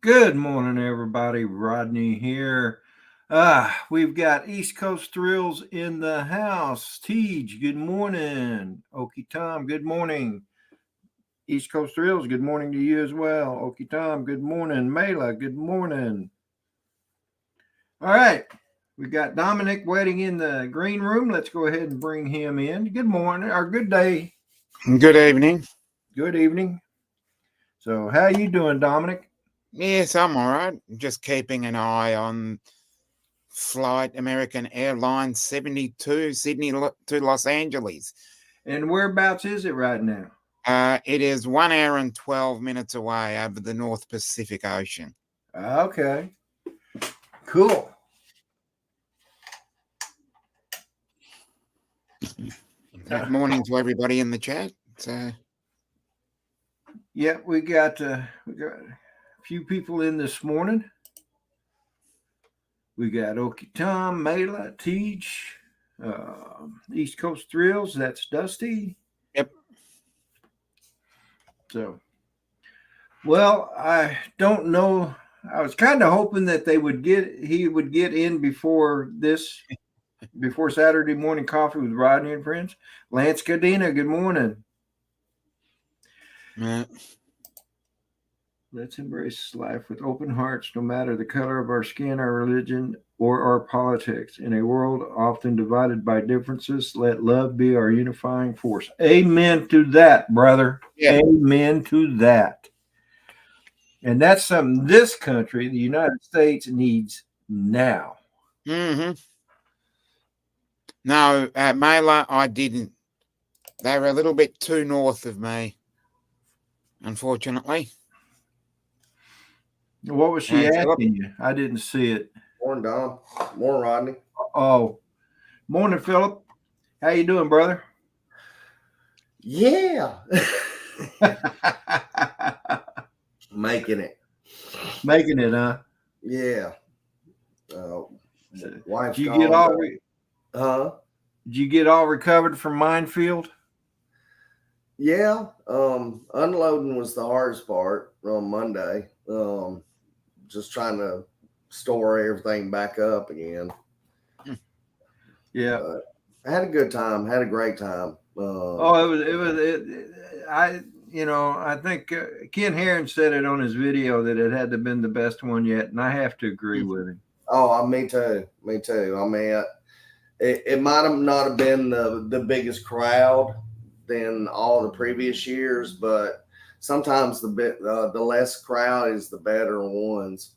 Good morning, everybody. Rodney here. We've got East Coast Thrills in the house. Tej, good morning. Okie Tom, good morning. East Coast Thrills, good morning to you as well. Okie Tom, good morning. Mela, good morning. All right. We got Dominic waiting in the green room. Let's go ahead and bring him in. Good morning or good day. Good evening. Good evening. So, how you doing, Dominic? Yes, I'm all right. Just keeping an eye on flight American Airlines 72 Sydney to Los Angeles. And whereabouts is it right now? It is 1 hour and 12 minutes away over the North Pacific Ocean. Okay. Cool. Good morning to everybody in the chat. Yeah, we got a few people in this morning. We got Okie Tom, Mela, Teach, East Coast Thrills. That's Dusty. Yep. So, well, I don't know. I was kind of hoping that he would get in before Saturday morning coffee with Rodney and friends. Lance Cadena, good morning. Let's embrace life with open hearts, no matter the color of our skin, our religion, or our politics. In a world often divided by differences, let love be our unifying force. Amen to that, brother. Yeah. Amen to that. And that's something this country, the United States, needs now. Mm-hmm. No, Mela, I didn't. They were a little bit too north of me, unfortunately. What was she asking you? I didn't see it. Morning, Don. Morning, Rodney. Oh, morning, Philip. How you doing, brother? Yeah. Making it, huh? Yeah. Wife's Did you get all? Did you get all recovered from Minefield? Yeah. Unloading was the hardest part on Monday. Just trying to store everything back up again. Yeah. I had a good time. Had a great time. I think Ken Herron said it on his video that it had to have been the best one yet, and I have to agree with him. Oh, me too. Me too. I mean, it might have not have been the biggest crowd than all the previous years, but sometimes the less crowd is the better ones.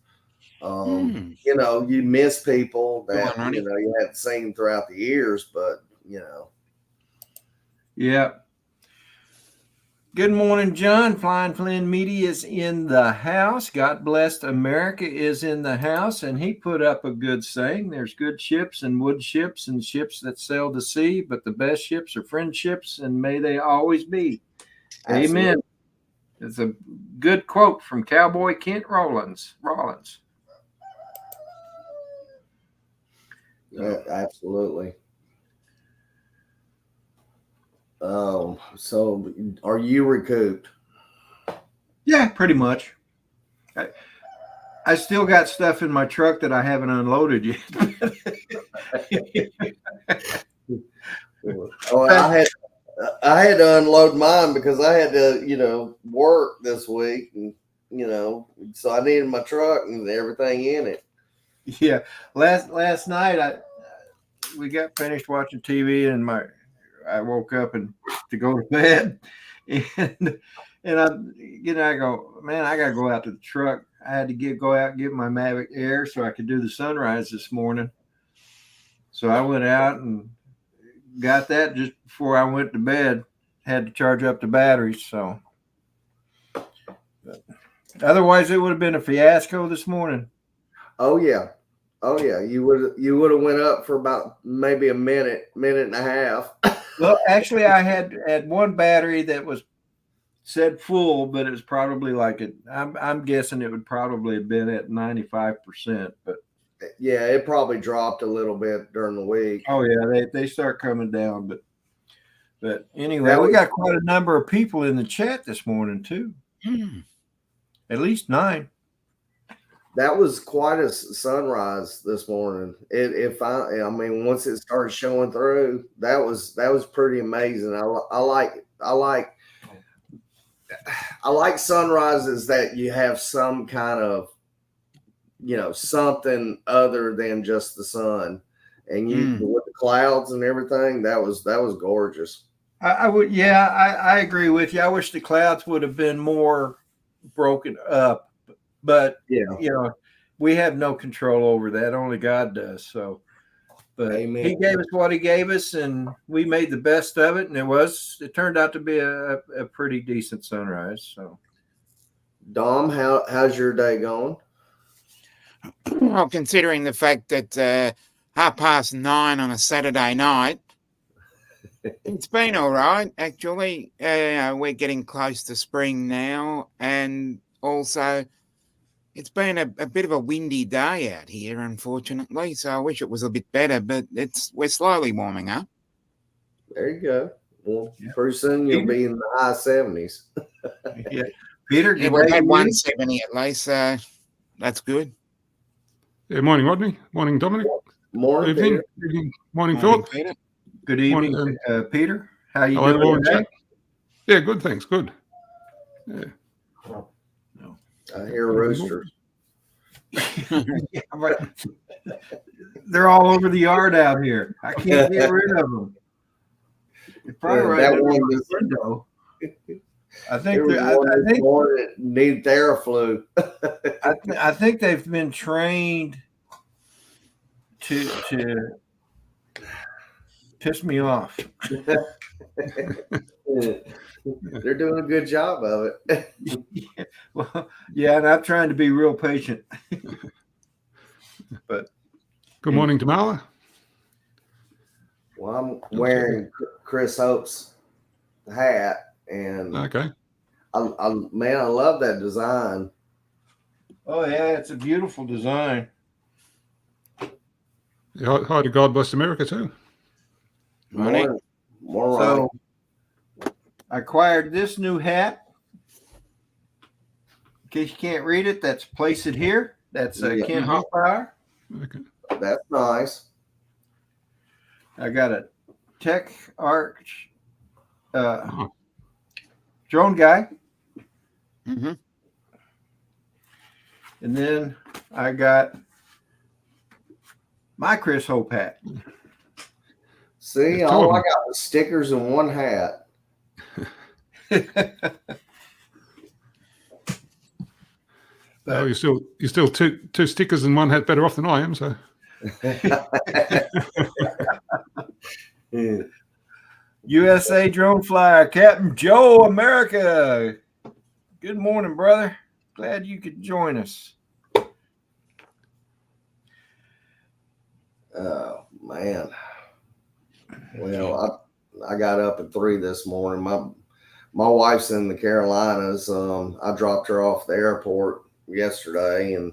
You miss people that you hadn't seen throughout the years, but Yeah. Good morning, John. Flying Flynn Media is in the house. God blessed America is in the house, and he put up a good saying. There's good ships and wood ships and ships that sail the sea, but the best ships are friendships, and may they always be. Absolutely. Amen. It's a good quote from Cowboy Kent Rollins. Yeah, absolutely. Oh, so are you recouped? Yeah, pretty much. I still got stuff in my truck that I haven't unloaded yet. I had to unload mine because I had to, work this week, and so I needed my truck and everything in it. Yeah, last night we got finished watching TV, and I woke up and to go to bed, and I go, man, I gotta go out to the truck. I had to go out and get my Mavic Air so I could do the sunrise this morning. So I went out and got that just before I went to bed. Had to charge up the batteries, so. But otherwise, it would have been a fiasco this morning. Oh yeah. You would have went up for about maybe a minute and a half. Well, actually, I had one battery that was said full, but it was probably I'm guessing it would probably have been at 95%. But yeah, it probably dropped a little bit during the week. Oh yeah, they start coming down, but anyway, we got quite a number of people in the chat this morning too. At least 9. That was quite a sunrise this morning. I mean, once it started showing through, that was pretty amazing. I like sunrises that you have some kind of, something other than just the sun, and with the clouds and everything. That was gorgeous. I would, yeah, I agree with you. I wish the clouds would have been more broken up, but Yeah. We have no control over that. Only God does. So, but Amen. He gave us what He gave us, and we made the best of it. And it turned out to be a pretty decent sunrise. So, Dom, how's your day going? Well, considering the fact that 9:30 on a Saturday night, it's been all right, actually. We're getting close to spring now, and also it's been a bit of a windy day out here, unfortunately, so I wish it was a bit better, but we're slowly warming up. There you go. Well, pretty soon you'll be in the high 70s. Yeah. Peter, yeah, we've had 170 at least, so that's good. Yeah, morning, Rodney. Morning, Dominic. Morning, Evening. Peter. Evening. Morning, Philip. Peter. Good evening, Morning, Peter. How you hello, doing today? Yeah, good, thanks. Good. Yeah. I hear roosters. Yeah, but they're all over the yard out here. I can't get rid of them. They're probably right under the window. I think need Theraflu. I think they've been trained to piss me off. They're doing a good job of it. Well, yeah, and I'm trying to be real patient. But Good morning, Tamala. Well, I'm wearing Chris Hope's hat, and Okay. I love that design. oh yeah, it's a beautiful design. Yeah, hi to God Bless America too. More So I acquired this new hat. In case you can't read it, that's Place It Here. That's Ken Hoffmeyer. Okay. That's nice. I got a Tech Arch drone guy. Mm-hmm. And then I got my Chris Hope hat. See, all I got was stickers and one hat. Oh, you're still two stickers and one hat better off than I am. So USA Drone Flyer, Captain Joe America. Good morning, brother. Glad you could join us. Oh man. Well, I got up at 3 this morning. My wife's in the Carolinas. I dropped her off at the airport yesterday, and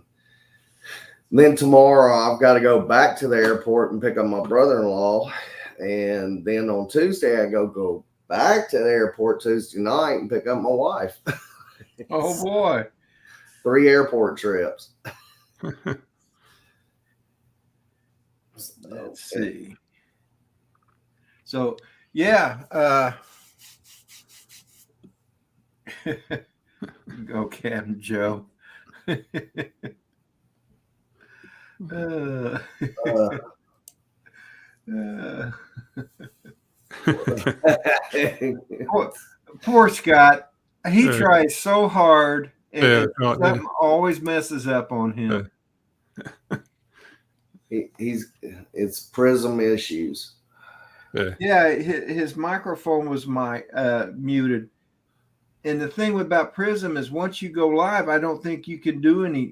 then tomorrow I've got to go back to the airport and pick up my brother-in-law, and then on Tuesday I go back to the airport Tuesday night and pick up my wife. Oh boy. 3 airport trips. Let's see. So yeah, go Captain Joe. Poor Scott. He tries so hard, and something always messes up on him. It's Prism issues. Yeah, his microphone was muted. And the thing about Prism is once you go live, I don't think you can't do any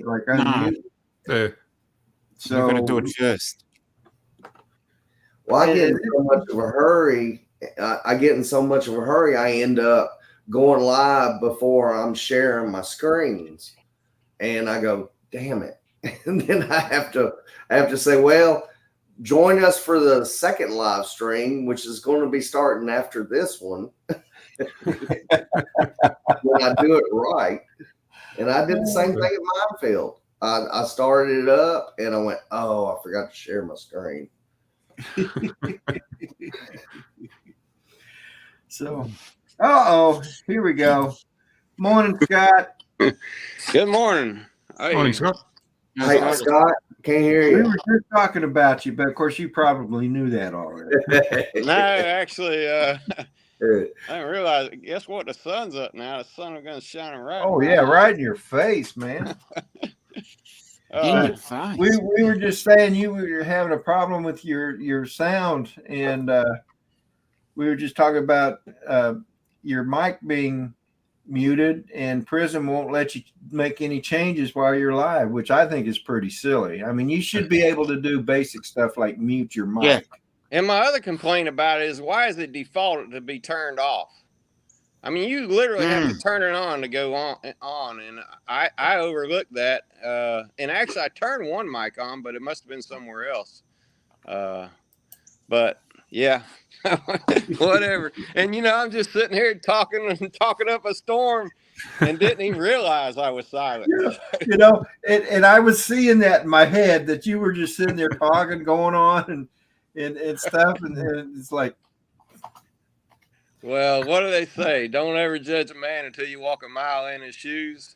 like unmute. So you've got to do it first. Well, I get in so much of a hurry. I end up going live before I'm sharing my screens, and I go, damn it. And then I have to say, well, join us for the second live stream, which is going to be starting after this one. When I do it right. And I did the same thing at Minefield. I started it up and I went, oh, I forgot to share my screen. So, here we go. Morning, Scott. Good morning. Morning, Scott. Hey, Scott, can't hear We you. were just talking about you, but of course you probably knew that already. No, actually, I didn't realize. Guess what? The sun's up now. The sun is going to shine right. Oh yeah, right in your face, man. In your face. We were just saying you were having a problem with your sound, and we were just talking about your mic being muted, and Prism won't let you make any changes while you're live, which I think is pretty silly. I mean, you should be able to do basic stuff like mute your mic. Yeah. And my other complaint about it is, why is it defaulted to be turned off? I mean, you literally have to turn it on to go on, and I overlooked that. And actually, I turned one mic on, but it must have been somewhere else. But yeah, whatever. And I'm just sitting here talking up a storm, and didn't even realize I was silent. And I was seeing that in my head, that you were just sitting there talking, going on, and stuff, and it's like. Well, what do they say? Don't ever judge a man until you walk a mile in his shoes.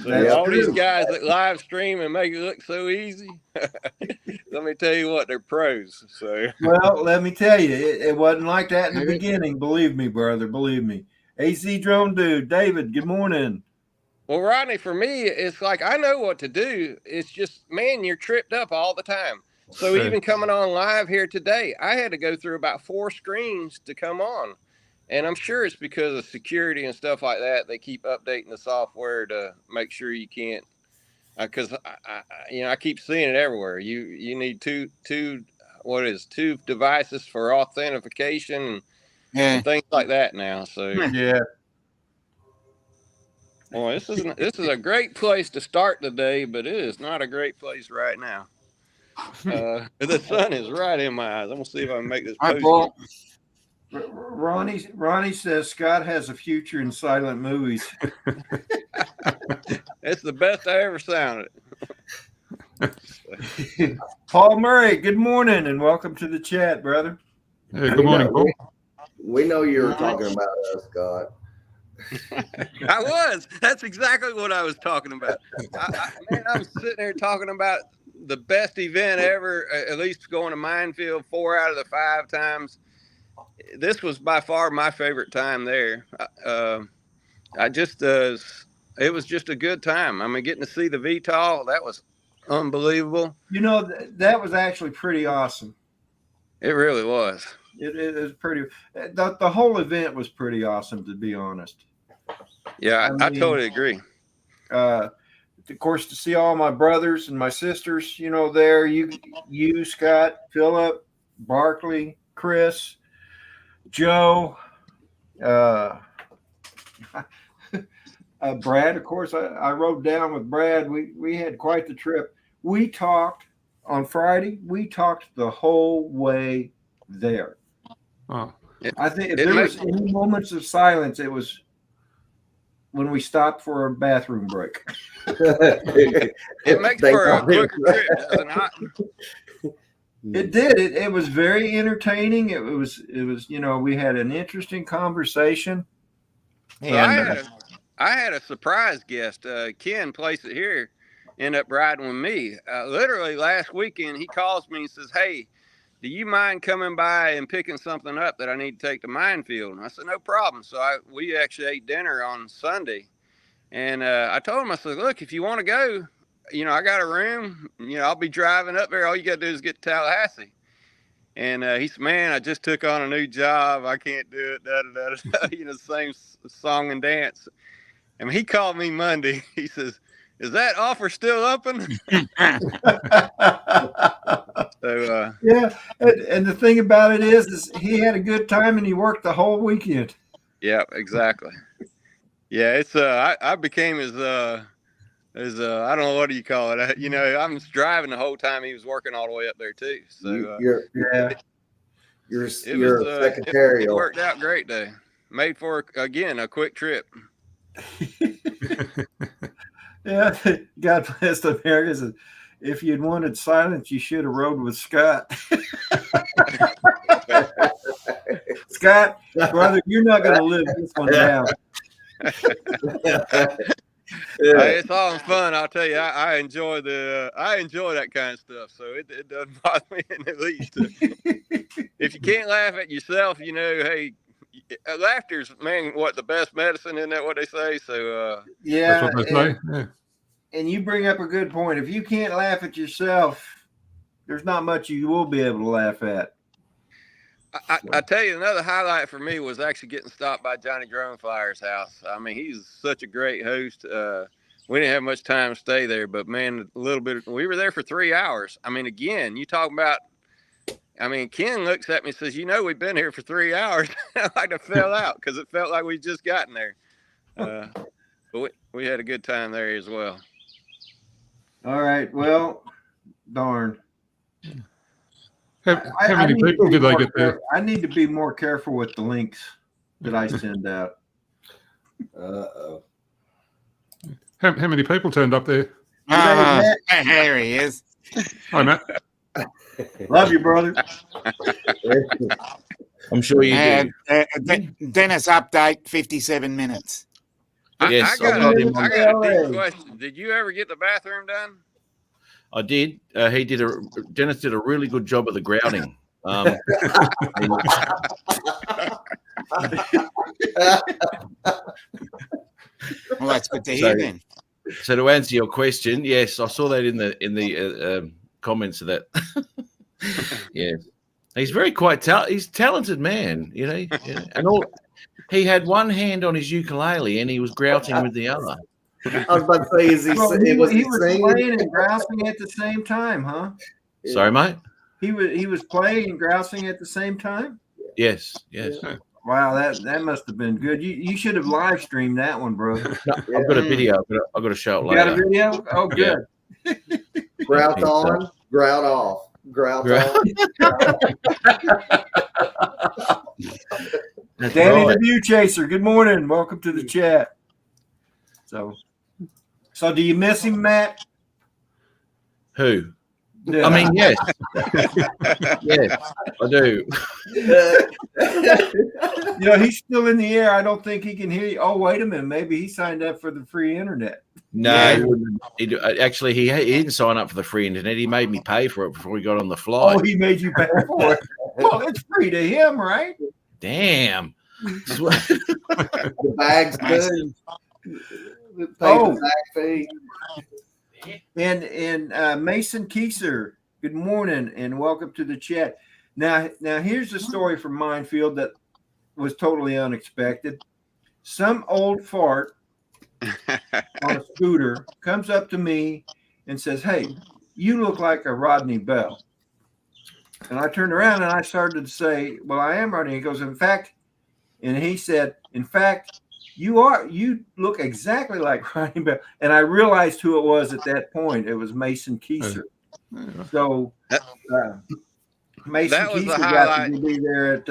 So all these guys that live stream and make it look so easy, let me tell you what, they're pros. So well, let me tell you, it wasn't like that in the beginning. Believe me, brother. Believe me. AC Drone Dude, David. Good morning. Well, Rodney, for me, it's like I know what to do. It's just, man, you're tripped up all the time. So even coming on live here today, I had to go through about 4 screens to come on. And I'm sure it's because of security and stuff like that. They keep updating the software to make sure you can't, because I keep seeing it everywhere. You need two devices for authentication and things like that now. So yeah. Well, this is a great place to start the day, but it is not a great place right now. The sun is right in my eyes. I'm gonna see if I can make this post. Ronnie says Scott has a future in silent movies. It's the best I ever sounded. Paul Murray, good morning and welcome to the chat, brother. Hey, good morning, Paul. We know you were talking about us, Scott. I was. That's exactly what I was talking about. I was sitting there talking about the best event ever, at least going to Minefield 4 out of the 5 times. This was by far my favorite time there. It was just a good time. I mean, getting to see the VTOL, that was unbelievable. That was actually pretty awesome. It really was. It was pretty. The whole event was pretty awesome, to be honest. Yeah, I totally agree. Of course, to see all my brothers and my sisters, there, you, Scott, Philip, Barkley, Chris, Joe, Brad, of course, I rode down with Brad. We had quite the trip. We talked on Friday. We talked the whole way there. Oh. I think if there was any moments of silence, it was when we stopped for a bathroom break. It makes for a quicker trip, does it not? It did. It was very entertaining. It was. We had an interesting conversation. Well, I had a surprise guest. Ken Place It Here ended up riding with me. Literally last weekend, he calls me and says, "Hey, do you mind coming by and picking something up that I need to take to Minefield?" And I said, "No problem." So we actually ate dinner on Sunday, and I told him, I said, "Look, if you want to go, I got a room. I'll be driving up there. All you got to do is get to Tallahassee." And he said, "Man, I just took on a new job. I can't do it." Same song and dance. And he called me Monday. He says, "Is that offer still open?" So yeah, and the thing about it is he had a good time and he worked the whole weekend. Yeah, exactly. Yeah, it's I became his I don't know, what do you call it? I'm driving the whole time he was working all the way up there too. So you're secretarial. It worked out great though. Made for again a quick trip. Yeah, God bless America. Says, if you'd wanted silence, you should have rode with Scott. Scott, brother, you're not going to live this one down. Hey, it's all in fun. I'll tell you, I enjoy that kind of stuff. So it doesn't bother me in the least. If you can't laugh at yourself, hey, laughter's the best medicine, isn't that what they say? So yeah, That's what they say. Yeah. and you bring up a good point. If you can't laugh at yourself, there's not much you will be able to laugh at. I tell you, another highlight for me was actually getting stopped by Johnny Droneflyer's house. I mean, he's such a great host. We didn't have much time to stay there, but man, we were there for 3 hours. I mean, again, you talk about, Ken looks at me and says, we've been here for 3 hours. I like to fell out because it felt like we'd just gotten there. But we had a good time there as well. All right. Well, darn. How many people did they get there? I need to be more careful with the links that I send out. Uh-oh. How many people turned up there? There he is. Hi, Matt. Love you, brother. I'm sure you do. Dennis update 57 minutes. Yes, I got I'll a him on deep question. Did you ever get the bathroom done? I did. Dennis did a really good job of the grouting. Well, that's good to hear then. So to answer your question, yes, I saw that in the comments of that. Yeah, he's he's a talented man, and he had one hand on his ukulele and he was grouting with the other. I was about to say, he was playing and grousing at the same time, huh? Sorry, mate. He was playing and grousing at the same time. Yes. Wow, that must have been good. You should have live streamed that one, bro. No, I've got a video. I've got to show it later. Got a video? Oh, good. Yeah. Grout on, grout off, grout on. Danny the View Chaser. Good morning. Welcome to the chat. So do you miss him, Matt? Who? Yeah. I mean, yes. Yes, I do. He's still in the air. I don't think he can hear you. Oh, wait a minute. Maybe he signed up for the free internet. No, he wouldn't. Actually, he didn't sign up for the free internet. He made me pay for it before he got on the flight. Oh, he made you pay for it. Well, it's free to him, right? Damn. The bag's good. Oh. The bag fee. And Mason Kieser, good morning and welcome to the chat. Now here's a story from Minefield that was totally unexpected. Some old fart on a scooter comes up to me and says, "Hey, you look like a Rodney Bell." And I turned around and I started to say, "Well, I am Rodney." He goes, "In fact," and he said, "In fact, you look exactly like Rodney Bell." And I realized who it was at that point. It was Mason Kieser. So Mason Kieser got to be there at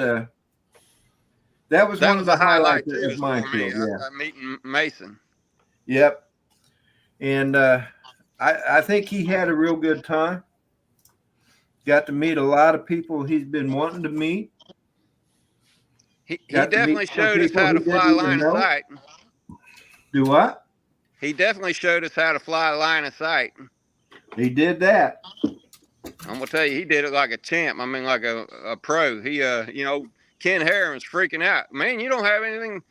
that was one of the highlights of Minefield. Yeah, meeting Mason. Yep. And I think he had a real good time. Got to meet a lot of people he's been wanting to meet. He definitely showed us how to fly line of sight. Do what? He definitely showed us how to fly line of sight. He did that. I'm gonna tell you, he did it like a champ. I mean, like a pro. He, Ken Harron's freaking out. Man, you don't have anything.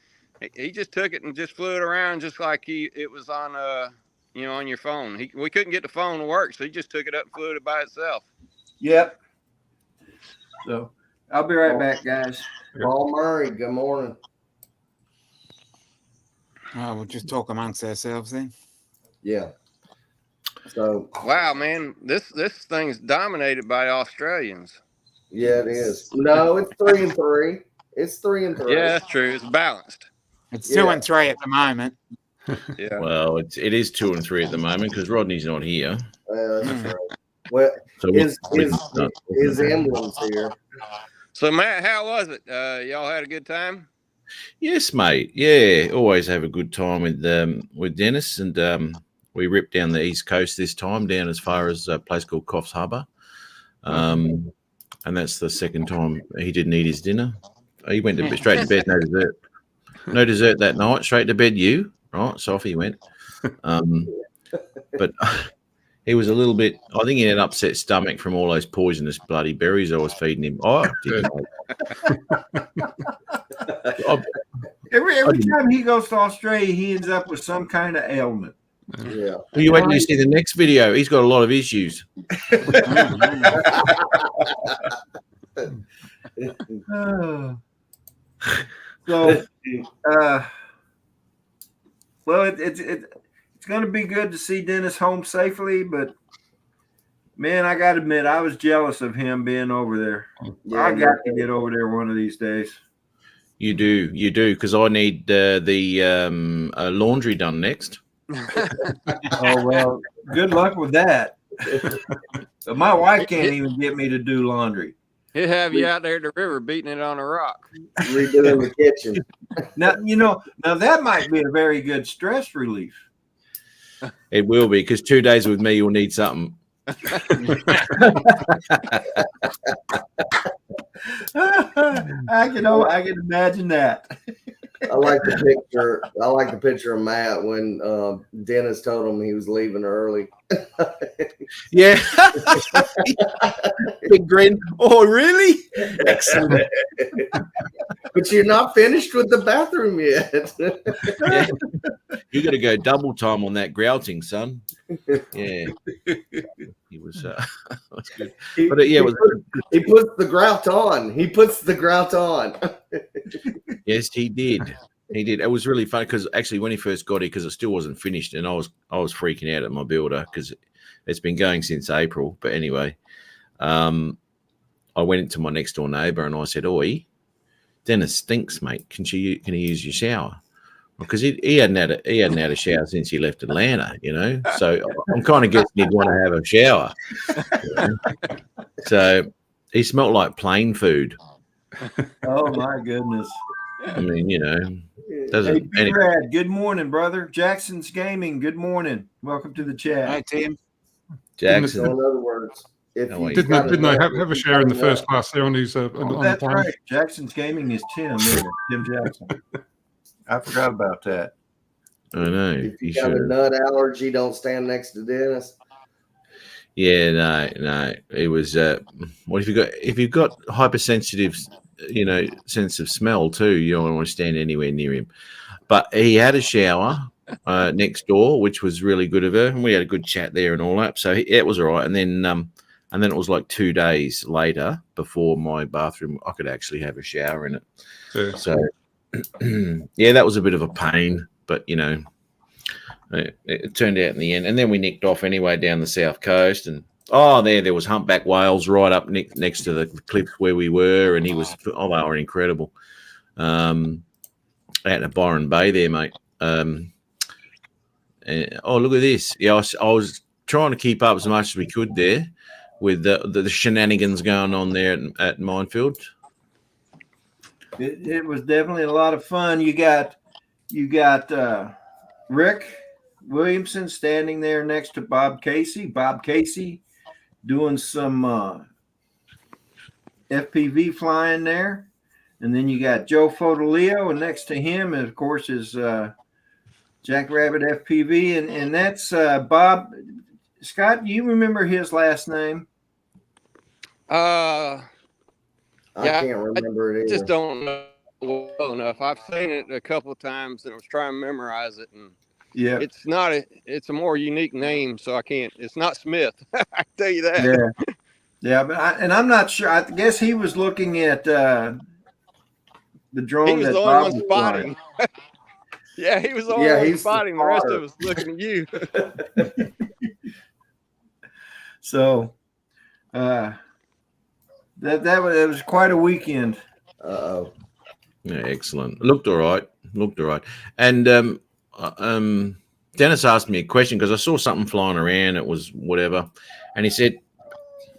He just took it and just flew it around just like it was on, on your phone. We couldn't get the phone to work, so he just took it up and flew it by itself. Yep. So I'll be right back, guys. Paul Murray, good morning. Oh, we'll just talk amongst ourselves then. Yeah. So wow, man, this thing's dominated by Australians. Yeah, it is. No, it's 3-3. It's 3-3. Yeah, that's true. It's balanced. It's 2-3 at the moment. Yeah. Well, it is 2-3 at the moment because Rodney's not here. That's right. Well, so his emblem's here. So Matt, how was it? Y'all had a good time? Yes, mate. Yeah, always have a good time with Dennis, and we ripped down the east coast this time, down as far as a place called Coffs Harbour. And that's the second time he didn't eat his dinner. He went straight to bed, no dessert. No dessert that night, straight to bed, right? So off he went. But he was a little bit, I think he had an upset stomach from all those poisonous bloody berries I was feeding him. Every time he goes to Australia, he ends up with some kind of ailment. Yeah. Well, you wait till you see the next video. He's got a lot of issues. Well, it's going to be good to see Dennis home safely, but man, I got to admit, I was jealous of him being over there. Yeah, I got to get over there one of these days. You do, because I need the laundry done next. Oh, well, good luck with that. But my wife can't even get me to do laundry. He'll have you out there at the river beating it on a rock. Redoing the kitchen. Now, now that might be a very good stress relief. It will be, because 2 days with me, you'll need something. I can imagine that. I like the picture of Matt when Dennis told him he was leaving early. Yeah. Big grin. Oh, really? Excellent. But you're not finished with the bathroom yet. Yeah. You got to go double time on that grouting, son. Yeah. He was good. But yeah, he puts the grout on. He puts the grout on. Yes, he did. He did. It was really fun because actually when he first got it, because it still wasn't finished, and I was freaking out at my builder because it's been going since April. But anyway, I went into my next door neighbour and I said, "Oi, Dennis stinks, mate. Can he use your shower?" Because he hadn't had a shower since he left Atlanta, So I'm kind of guessing he'd want to have a shower. So he smelled like plain food. Oh my goodness! I mean, Hey, Brad, good morning, brother. Jackson's Gaming. Good morning. Welcome to the chat. Hi, Tim. Jackson. So in other words, didn't they have a shower in the first class there on his on That's the plane? right. Jackson's Gaming is Tim Jackson. I forgot about that. I know. If you got a nut allergy, don't stand next to Dennis. Yeah, no. It was what if you've got hypersensitive, sense of smell too, you don't want to stand anywhere near him. But he had a shower next door, which was really good of her, and we had a good chat there and all that. So it was all right. And then it was like 2 days later before my bathroom I could actually have a shower in it. Yeah. So yeah, that was a bit of a pain, but it turned out in the end. And then we nicked off anyway down the south coast, and there was humpback whales right up next to the cliffs where we were, and they were incredible. Out at Byron Bay there, mate. Look at this. Yeah, I was trying to keep up as much as we could there with the shenanigans going on there at Minefield. It was definitely a lot of fun. You got Rick Williamson standing there next to Bob Casey. Bob Casey doing some FPV flying there. And then you got Joe Fodolio, and next to him, of course, is Jackrabbit FPV. And that's Bob. Scott, do you remember his last name? I can't remember it either. Just don't know well enough. I've seen it a couple of times and I was trying to memorize it, and Yeah, it's a more unique name, so I can't. It's not Smith. I can tell you that. Yeah, but I'm not sure. I guess he was looking at the drone. He was that the Bob only one was spotting. Yeah, he was the only one spotting. The rest of us looking at you. So, that was quite a weekend. Uh-oh. Yeah, excellent. Looked all right. And Dennis asked me a question because I saw something flying around. It was whatever, and he said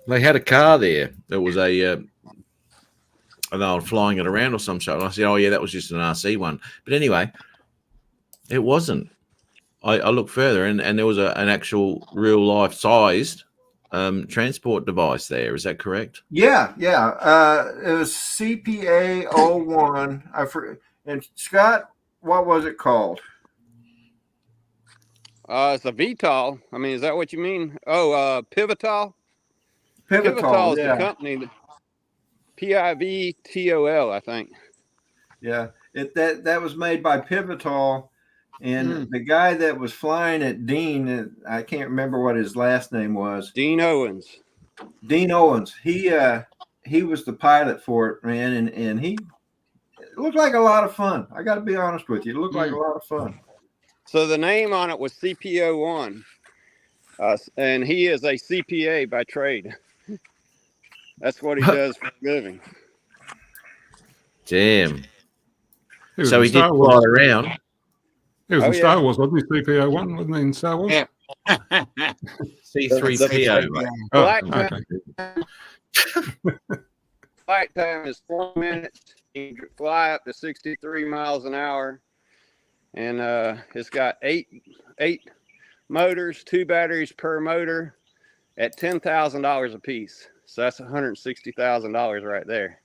they had a car there. There was and they were flying it around or some shit. And I said, "Oh yeah, that was just an RC one." But anyway, it wasn't. I looked further, and there was an actual real life sized transport device there. Is that correct? Yeah. It was CPA 01. And Scott, what was it called? It's a VTOL. I mean, is that what you mean? Oh, Pivotal. Pivotal. Is the Yeah. company. Pivtol, I think. Yeah. That was made by Pivotal, and the guy that was flying it, Dean, I can't remember what his last name was. Dean Owens. Dean Owens. He was the pilot for it, man, and it looked like a lot of fun. I got to be honest with you, it looked like a lot of fun. So the name on it was CPO1, and he is a CPA by trade. That's what he does for a living. Damn. So he did fly around. He was in Star Wars, wasn't he? CPO1, wasn't he in Star Wars? Yeah. C3PO. Flight time is 4 minutes. You can fly up to 63 miles an hour. And it's got eight motors, 2 batteries per motor at $10,000 a piece. So that's $160,000 right there.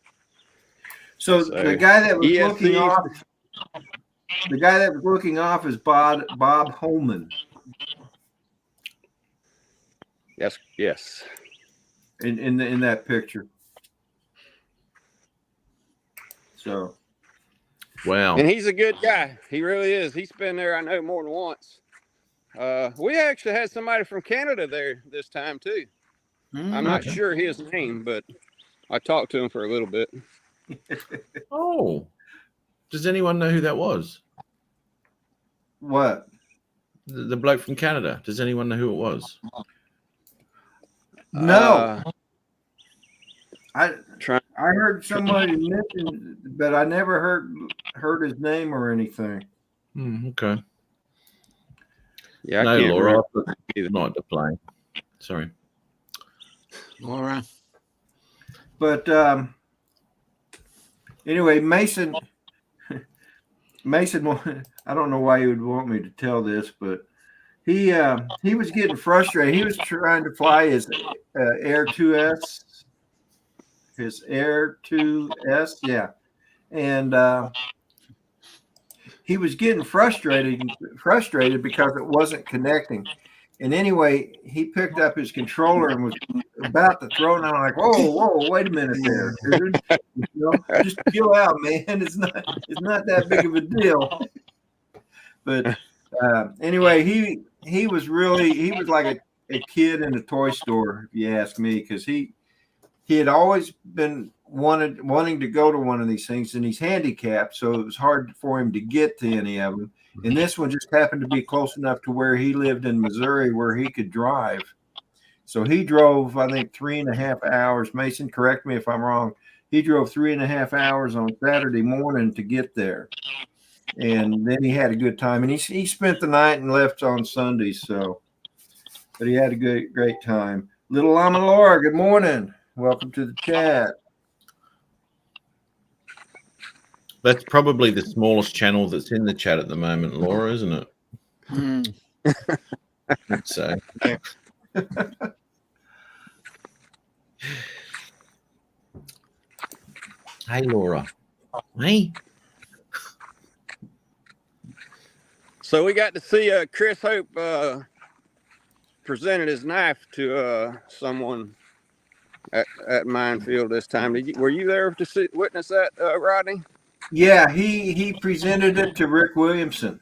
So the guy that was looking off is Bob Holman. Yes. In that picture. So. Wow. And he's a good guy. He really is. He's been there, I know, more than once. We actually had somebody from Canada there this time too. I'm not sure his name, but I talked to him for a little bit. Oh, does anyone know who that was? What? The bloke from Canada. Does anyone know who it was? No. I heard somebody mention, but I never heard his name or anything. Okay. Yeah, no, I can't Laura. either. Not to play. Sorry, Laura. But anyway, Mason. I don't know why he would want me to tell this, but he was getting frustrated. He was trying to fly his Air 2S. His Air 2S, yeah. And he was getting frustrated because it wasn't connecting. And anyway, he picked up his controller and was about to throw it. And I'm like, whoa, wait a minute there, dude. Just chill out, man. It's not that big of a deal. But anyway, he was like a kid in a toy store, if you ask me, because he had always been wanting to go to one of these things, and he's handicapped, so it was hard for him to get to any of them. And this one just happened to be close enough to where he lived in Missouri where he could drive. So he drove, I think, 3.5 hours. Mason, correct me if I'm wrong. He drove 3.5 hours on Saturday morning to get there. And then he had a good time. And he spent the night and left on Sunday. So, but he had a great time. Little Llama Laura, good morning. Welcome to the chat. that's probably the smallest channel that's in the chat at the moment, Laura, isn't it? I'd say. Hey, Laura. Hey. So we got to see Chris Hope presented his knife to someone at Minefield this time. Were you there to witness that, Rodney? Yeah, he presented it to Rick Williamson.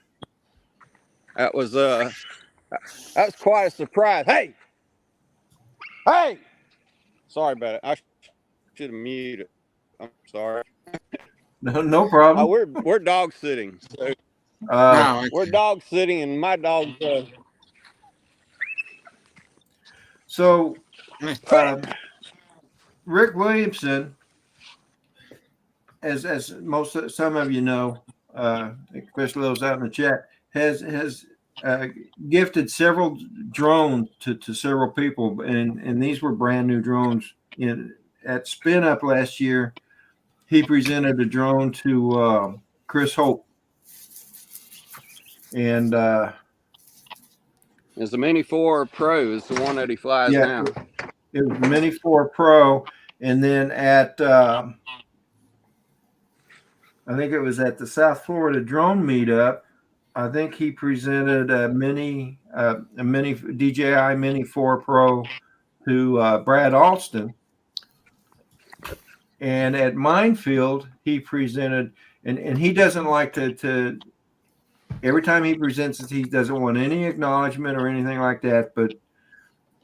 That was quite a surprise. Hey, sorry about it. I should have muted. I'm sorry. No problem. We're dog sitting. So we're dog sitting, and my dog. So Rick Williamson, as some of you know, especially those out in the chat, has gifted several drones to several people, and these were brand new drones. At Spin Up last year, he presented a drone to Chris Hope, and It's the Mini 4 Pro is the one that he flies now. It was Mini 4 Pro, and then at I think it was at the South Florida Drone Meetup. I think he presented a mini DJI Mini 4 Pro to Brad Alston, and at Minefield he presented, and he doesn't like to. Every time he presents it, he doesn't want any acknowledgement or anything like that. But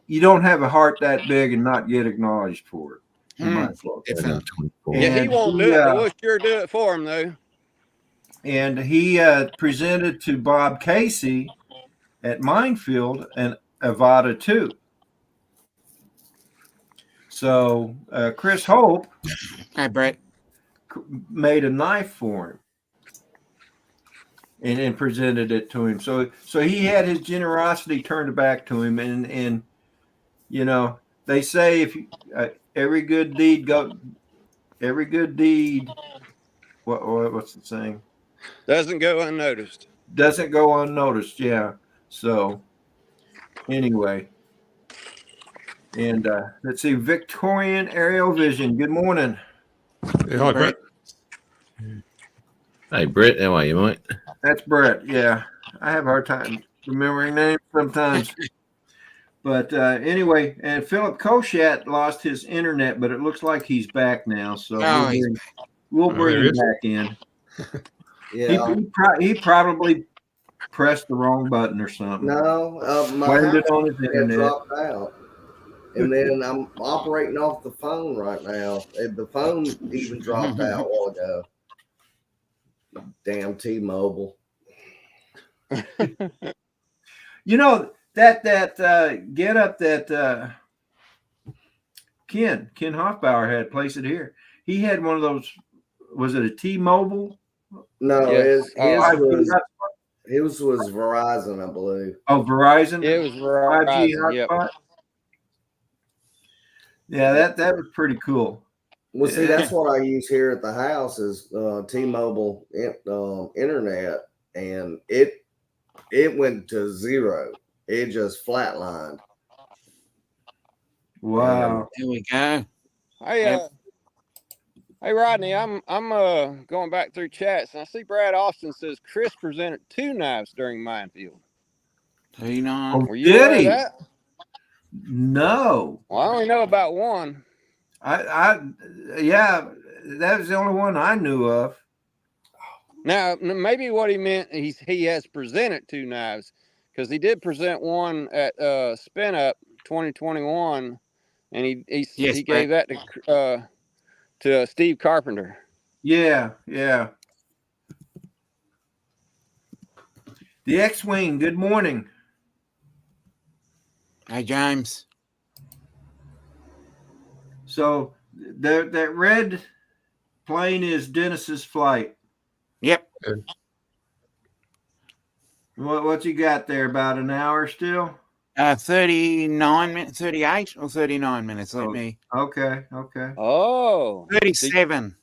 you don't have a heart that big and not get acknowledged for it. In my book. Yeah, he won't do it, but we'll sure do it for him, though. And he presented to Bob Casey at Minefield an Avata 2. So Chris Hope made a knife for him. And presented it to him. So he had his generosity turned back to him. And you know, they say if you, every good deed, what's the saying? Doesn't go unnoticed. Doesn't go unnoticed. Yeah. So anyway, and let's see, Victorian Aerial Vision. Good morning. Yeah, hi, Brett. Hey, Brett, how are you, mate? That's Brett. Yeah, I have a hard time remembering names sometimes. But anyway, and Philip Koshat lost his internet, but it looks like he's back now. So we'll bring him back in. Yeah, he probably pressed the wrong button or something. No, my house had dropped out. And then I'm operating off the phone right now. The phone even dropped out a while ago. Damn T-Mobile. You know, that get up that Ken Hoffbauer had, place it here. He had one of those, was it a T-Mobile? No, his was Verizon, I believe. Oh, Verizon? It was Verizon. 5G hotspot? Yeah, that was pretty cool. Well, see, that's what I use here at the house is T-Mobile internet, and it went to zero. It just flatlined. Wow. Here we go. Hey, Rodney, I'm going back through chats, and I see Brad Austin says Chris presented 2 knives during Minefield. Oh, were you aware of that? No. Well, I only know about one. Yeah, that was the only one I knew of. Now, maybe what he meant, he has presented 2 knives, because he did present one at Spin Up 2021, and he gave that to Steve Carpenter. Yeah. The X-Wing, good morning. Hey, James. So that red plane is Dennis's flight. Yep. What you got there? About an hour still? 39 minutes, 38 or 39 minutes. Let me. Okay. Oh. 37.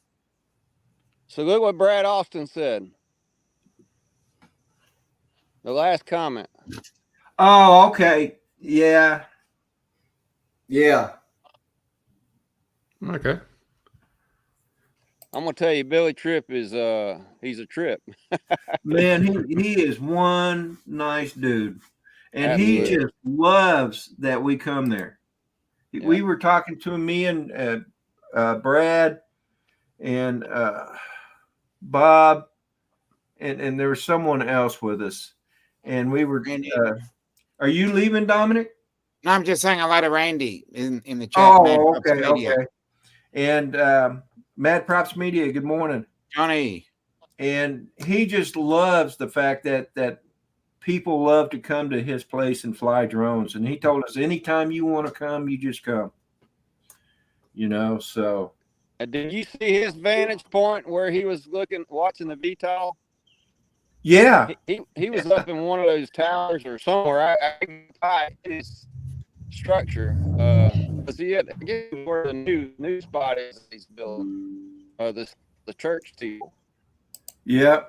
So look what Brad Austin said. The last comment. Oh, okay. Yeah. Okay. I'm gonna tell you, Billy Tripp is he's a trip. Man, he is one nice dude. And Absolutely. he just loves that we come there. Yeah. We were talking to him, me and Brad and Bob, and there was someone else with us. And we were are you leaving, Dominic? No, I'm just saying hello to Randy in the chat. Oh, okay. And Mad Props Media, good morning. Johnny. And he just loves the fact that people love to come to his place and fly drones. And he told us anytime you want to come, you just come. You know, so. Did you see his vantage point where he was watching the VTOL? Yeah. He was up in one of those towers or somewhere. I his structure. Because he had, I guess, where the new spot is he's building. The church people. Yeah.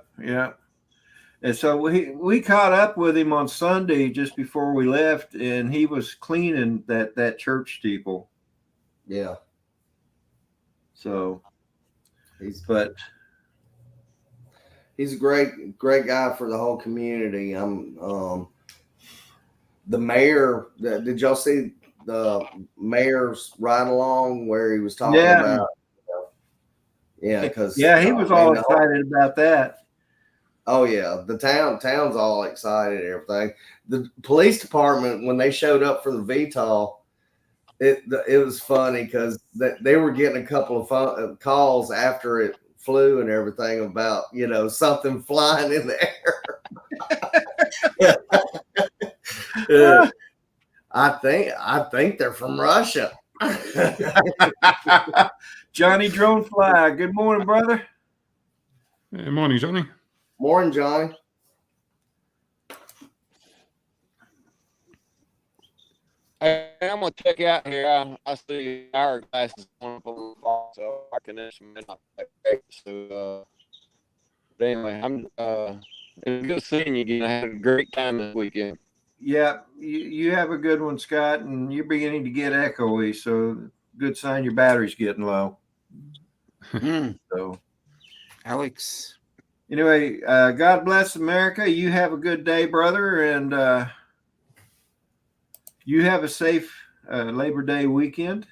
And so we caught up with him on Sunday just before we left, and he was cleaning that church steeple. Yeah. So, He's a great guy for the whole community. The mayor. Did y'all see the mayor's ride along where he was talking about? Yeah, because he was all excited about that. Oh yeah, the town's all excited and everything. The police department, when they showed up for the VTOL, it was funny because they were getting a couple of calls after it flew and everything about something flying in the air. I think they're from Russia. Johnny Drone Fly. Good morning, brother. Yeah, morning, Johnny. Morning, Johnny. Hey, I'm gonna check out here. I see hourglass is on the fall, so our connection may not be great. So, but anyway, it's good seeing you again. I had a great time this weekend. Yeah, you have a good one, Scott, and you're beginning to get echoey, so good sign your battery's getting low. So, Alex. Anyway, God bless America. You have a good day, brother, and you have a safe Labor Day weekend.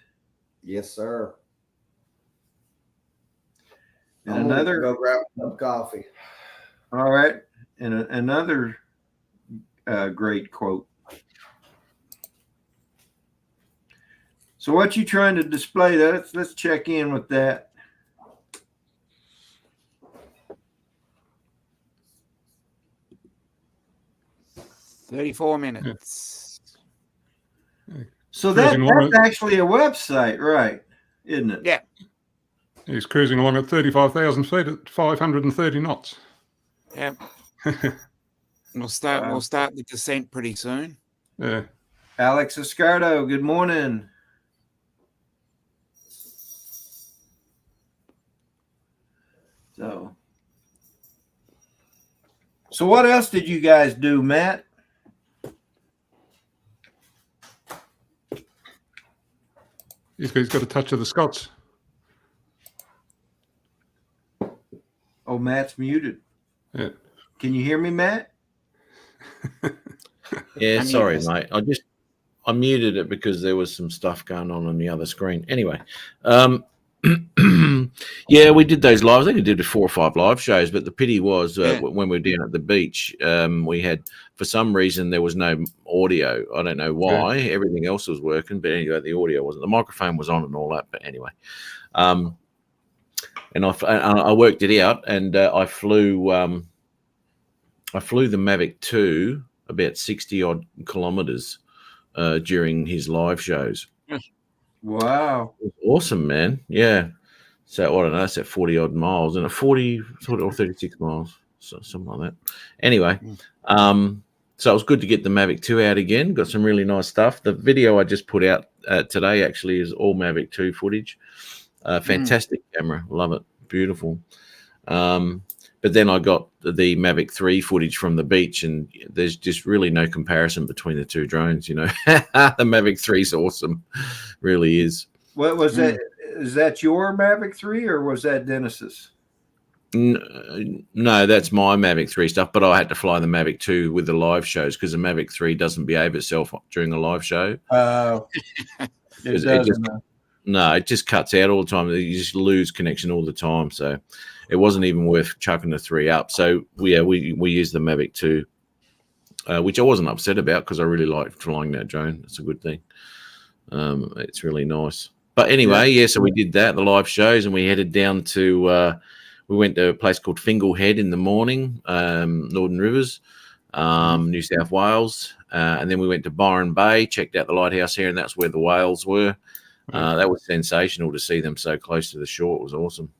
Yes, sir. And I'm gonna go grab some coffee. All right, and another great quote. So, what you trying to display? Let's check in with that. $34 minutes. So that's actually a website, right? Isn't it? Yeah. He's cruising along at 35,000 feet at 530 knots. Yeah. We'll start the descent pretty soon. Yeah. Alex Escardo, good morning. So what else did you guys do, Matt? He's got a touch of the Scots. Oh, Matt's muted. Yeah. Can you hear me, Matt? Yeah, sorry, mate. I muted it because there was some stuff going on the other screen. Anyway, yeah, we did those lives. I think we did 4 or 5 live shows, but the pity was when we were down at the beach, we had, for some reason, there was no audio. I don't know why. Yeah. Everything else was working, but anyway, the audio wasn't. The microphone was on and all that, but anyway. And I worked it out, and I flew the Mavic 2 about 60 odd kilometers during his live shows. Wow. It was awesome, man. Yeah. So I don't know, that's at 40 odd miles and 40 or 36 miles, so something like that. Anyway, so it was good to get the Mavic 2 out again. Got some really nice stuff. The video I just put out today actually is all Mavic 2 footage. Fantastic camera. Love it. Beautiful. But then I got the Mavic 3 footage from the beach, and there's just really no comparison between the two drones, you know. The Mavic 3 is awesome. Really is. What was that? Is that your Mavic 3 or was that Dennis's? No, that's my Mavic 3 stuff, but I had to fly the Mavic 2 with the live shows because the Mavic 3 doesn't behave itself during a live show. It just cuts out all the time. You just lose connection all the time. So it wasn't even worth chucking the 3 up. So we used the Mavic 2, which I wasn't upset about because I really liked flying that drone. It's a good thing. It's really nice. But anyway, so we did that, the live shows, and we headed down to we went to a place called Fingal Head in the morning, Northern Rivers, New South Wales. And then we went to Byron Bay, checked out the lighthouse here, and that's where the whales were. That was sensational to see them so close to the shore. It was awesome.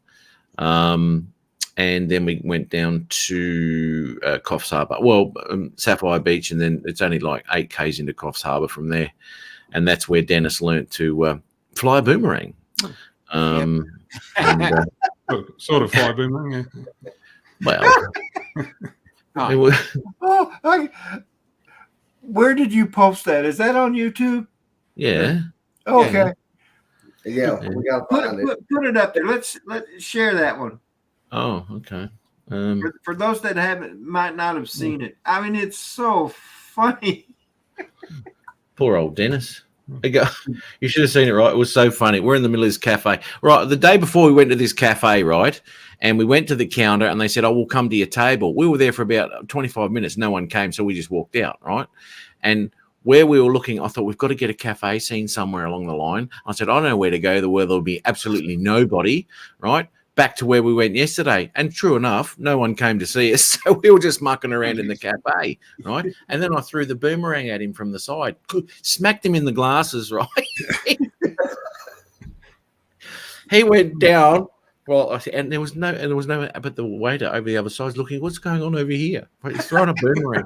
And then we went down to Coffs Harbour, Sapphire Beach, and then it's only like 8 k's into Coffs Harbour from there. And that's where Dennis learnt to fly a boomerang. Sort of fly boomerang, yeah. Well, It was, Where did you post that? Is that on YouTube? yeah. Okay. Yeah, we gotta find it. Put it up there. Let's share that one. Oh, okay. For those that might not have seen it. I mean, it's so funny. Poor old Dennis. You should have seen it, right? It was so funny. We're in the middle of this cafe. Right, the day before we went to this cafe, right? And we went to the counter and they said, we'll come to your table. We were there for about 25 minutes. No one came, so we just walked out, right? And where we were looking, I thought, we've got to get a cafe scene somewhere along the line. I said, I don't know where to go, where there'll be absolutely nobody, right? Back to where we went yesterday. And true enough, no one came to see us. So we were just mucking around in the cafe, right? And then I threw the boomerang at him from the side, smacked him in the glasses, right? He went down. Well, and there was no, but the waiter over the other side is looking, what's going on over here? He's throwing a boomerang.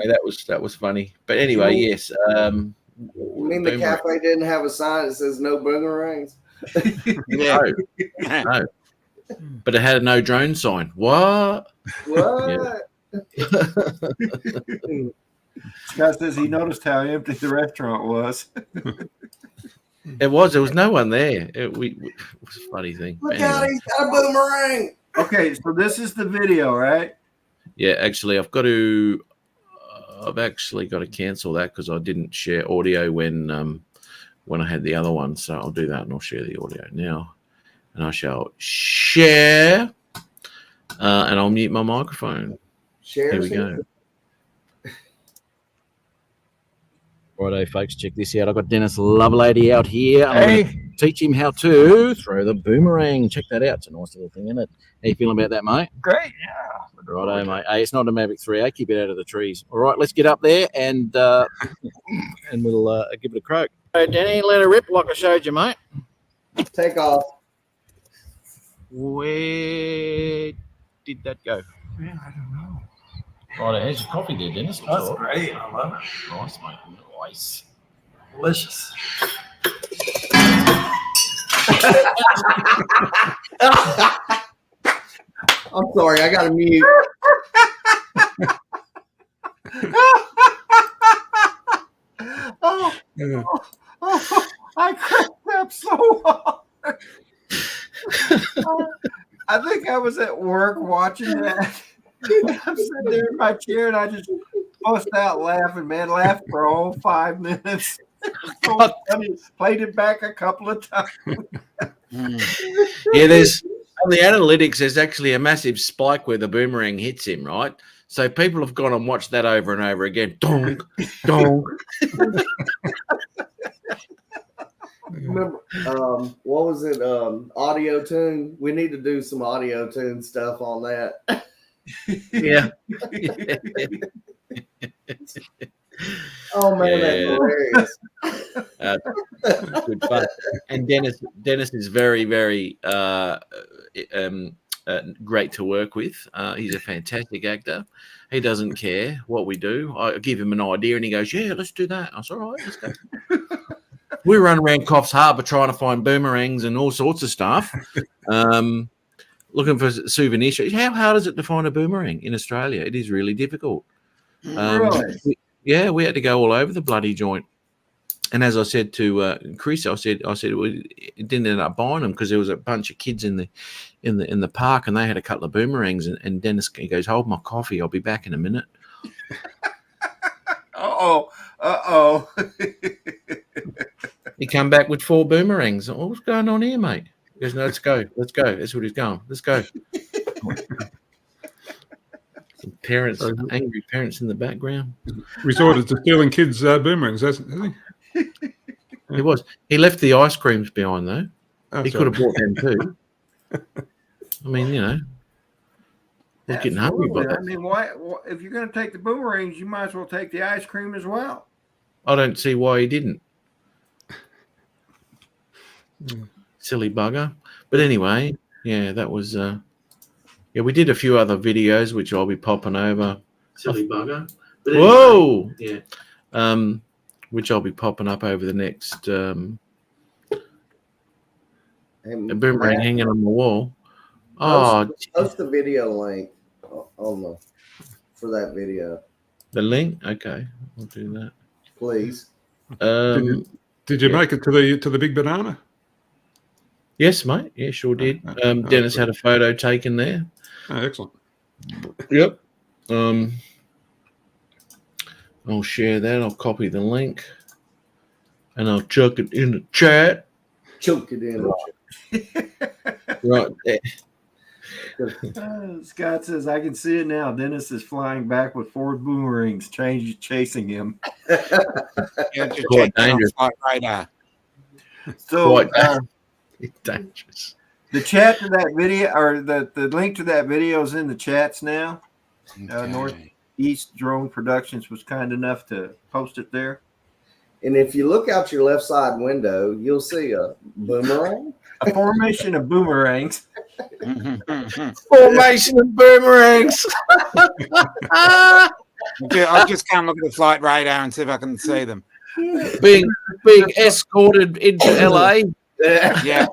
That was funny. But anyway, yes. You mean the cafe didn't have a sign that says no boomerangs? No. But it had a no drone sign. What? What? Scott says he noticed how empty the restaurant was. It was. There was no one there. It was a funny thing. Look out, he's got a boomerang. Okay, so this is the video, right? Yeah, actually, I've actually got to cancel that because I didn't share audio when I had the other one. So I'll do that and I'll share the audio now. And I shall share, and I'll mute my microphone. Share. Here we go. Righto, folks, check this out. I've got Dennis Lovelady out here. I'm Hey. going to teach him how to throw the boomerang. Check that out. It's a nice little thing, isn't it? How you feeling about that, mate? Great, yeah. Righto, mate. Hey, it's not a Mavic 3A. Keep it out of the trees. All right, let's get up there and we'll give it a croak. So, Danny, let it rip like I showed you, mate. Take off. Where did that go? Man, I don't know. Righto, here's your coffee there, Dennis. That's great. I love it. Nice, mate. Nice. Delicious. I'm sorry, I got to mute. Oh, I cracked up so hard. I think I was at work watching that. I'm sitting there in my chair and I just bust out laughing, man. Laughed for a whole 5 minutes. So funny. Played it back a couple of times. Yeah, there's on the analytics, there's actually a massive spike where the boomerang hits him, right? So people have gone and watched that over and over again. Donk, donk. Remember, what was it? Audio tune. We need to do some audio tune stuff on that. Yeah. Oh man, that's hilarious. Good fun. And Dennis is very, very great to work with. He's a fantastic actor. He doesn't care what we do. I give him an idea and he goes, yeah, let's do that. I said, all right, let's go. We run around Coffs Harbour trying to find boomerangs and all sorts of stuff. Looking for souvenirs. How hard is it to find a boomerang in Australia? It is really difficult. Really? We had to go all over the bloody joint. And as I said to Chris, I said it didn't end up buying them because there was a bunch of kids in the park and they had a couple of boomerangs. And Dennis, he goes, hold my coffee, I'll be back in a minute. Uh-oh. He come back with 4 boomerangs. Oh, what's going on here, mate? He goes, no, let's go. That's what he's going. Let's go. Some parents, angry parents in the background. Resorted to stealing kids' boomerangs, hasn't he? He was. He left the ice creams behind, though. Oh, He sorry. could have bought them too. I mean, they're getting hungry by that. I mean, why? If you're going to take the boomerangs, you might as well take the ice cream as well. I don't see why he didn't. Silly bugger. But anyway, yeah, that was. We did a few other videos which I'll be popping over. Silly bugger. But anyway, whoa. Yeah. Which I'll be popping up over the next. A boomerang hanging on the wall. Oh, Post the video link for that video, the link. Okay, I'll do that. please. Did you make it to the big banana? Yes, mate. Yeah, sure did. Dennis had a photo taken there. Oh, excellent. Yep. I'll share that. I'll copy the link, and I'll chuck it in the chat. Choke it in. Right there. Scott says, I can see it now. Dennis is flying back with 4 boomerangs chasing him. Yeah, just Quite check dangerous. flight radar. So Dangerous. the chat to that video, or the link to that video is in the chats now. Okay. Northeast Drone Productions was kind enough to post it there. And if you look out your left side window, you'll see a boomerang. A formation of boomerangs. Formation of boomerangs. I'll just come look at the flight radar and see if I can see them. being escorted into LA. Yeah.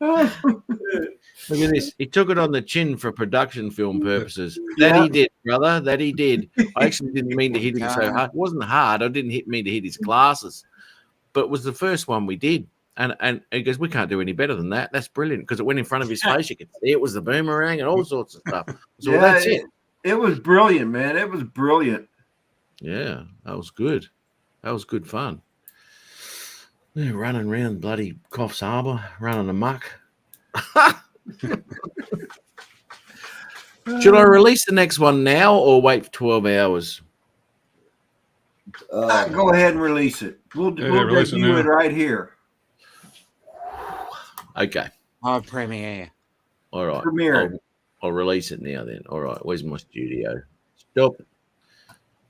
Look at this. He took it on the chin for production film purposes. That he did, brother. That he did. I actually didn't mean to hit him so hard. It wasn't hard. I didn't mean to hit his glasses. But it was the first one we did. And he goes, we can't do any better than that. That's brilliant. Because it went in front of his face. You could see it was the boomerang and all sorts of stuff. So Yeah, that's it. It was brilliant, man. It was brilliant. Yeah, that was good. That was good fun. Yeah, running around bloody Coffs Harbour, running amok. Should I release the next one now or wait for 12 hours? Go ahead and release it. We'll release it debut now. it right here. Okay. Live premiere. All right. Premiere. I'll release it now then. All right. Where's my studio? Stop.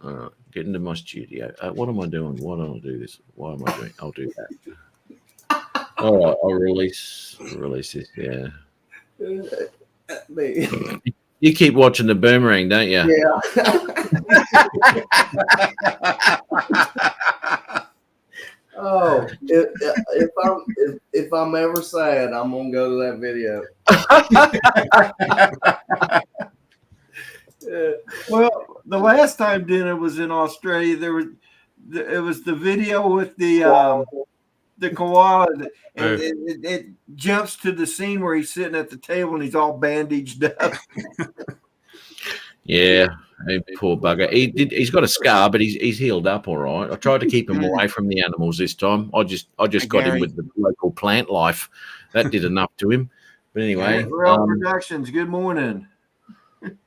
All right. Get into my studio. What am I doing? Why don't I do this? Why am I doing? I'll do that. All right. I'll release this. Yeah. You keep watching the boomerang, don't you? Yeah. Oh, if I'm ever sad, I'm gonna go to that video. Well, the last time Dina was in Australia, it was the video with the koala, and it jumps to the scene where he's sitting at the table and he's all bandaged up. Yeah, hey, poor bugger. He's got a scar, but he's healed up all right. I tried to keep him away from the animals this time. I just got him with the local plant life. That did enough to him. But anyway, Real Productions. Good morning.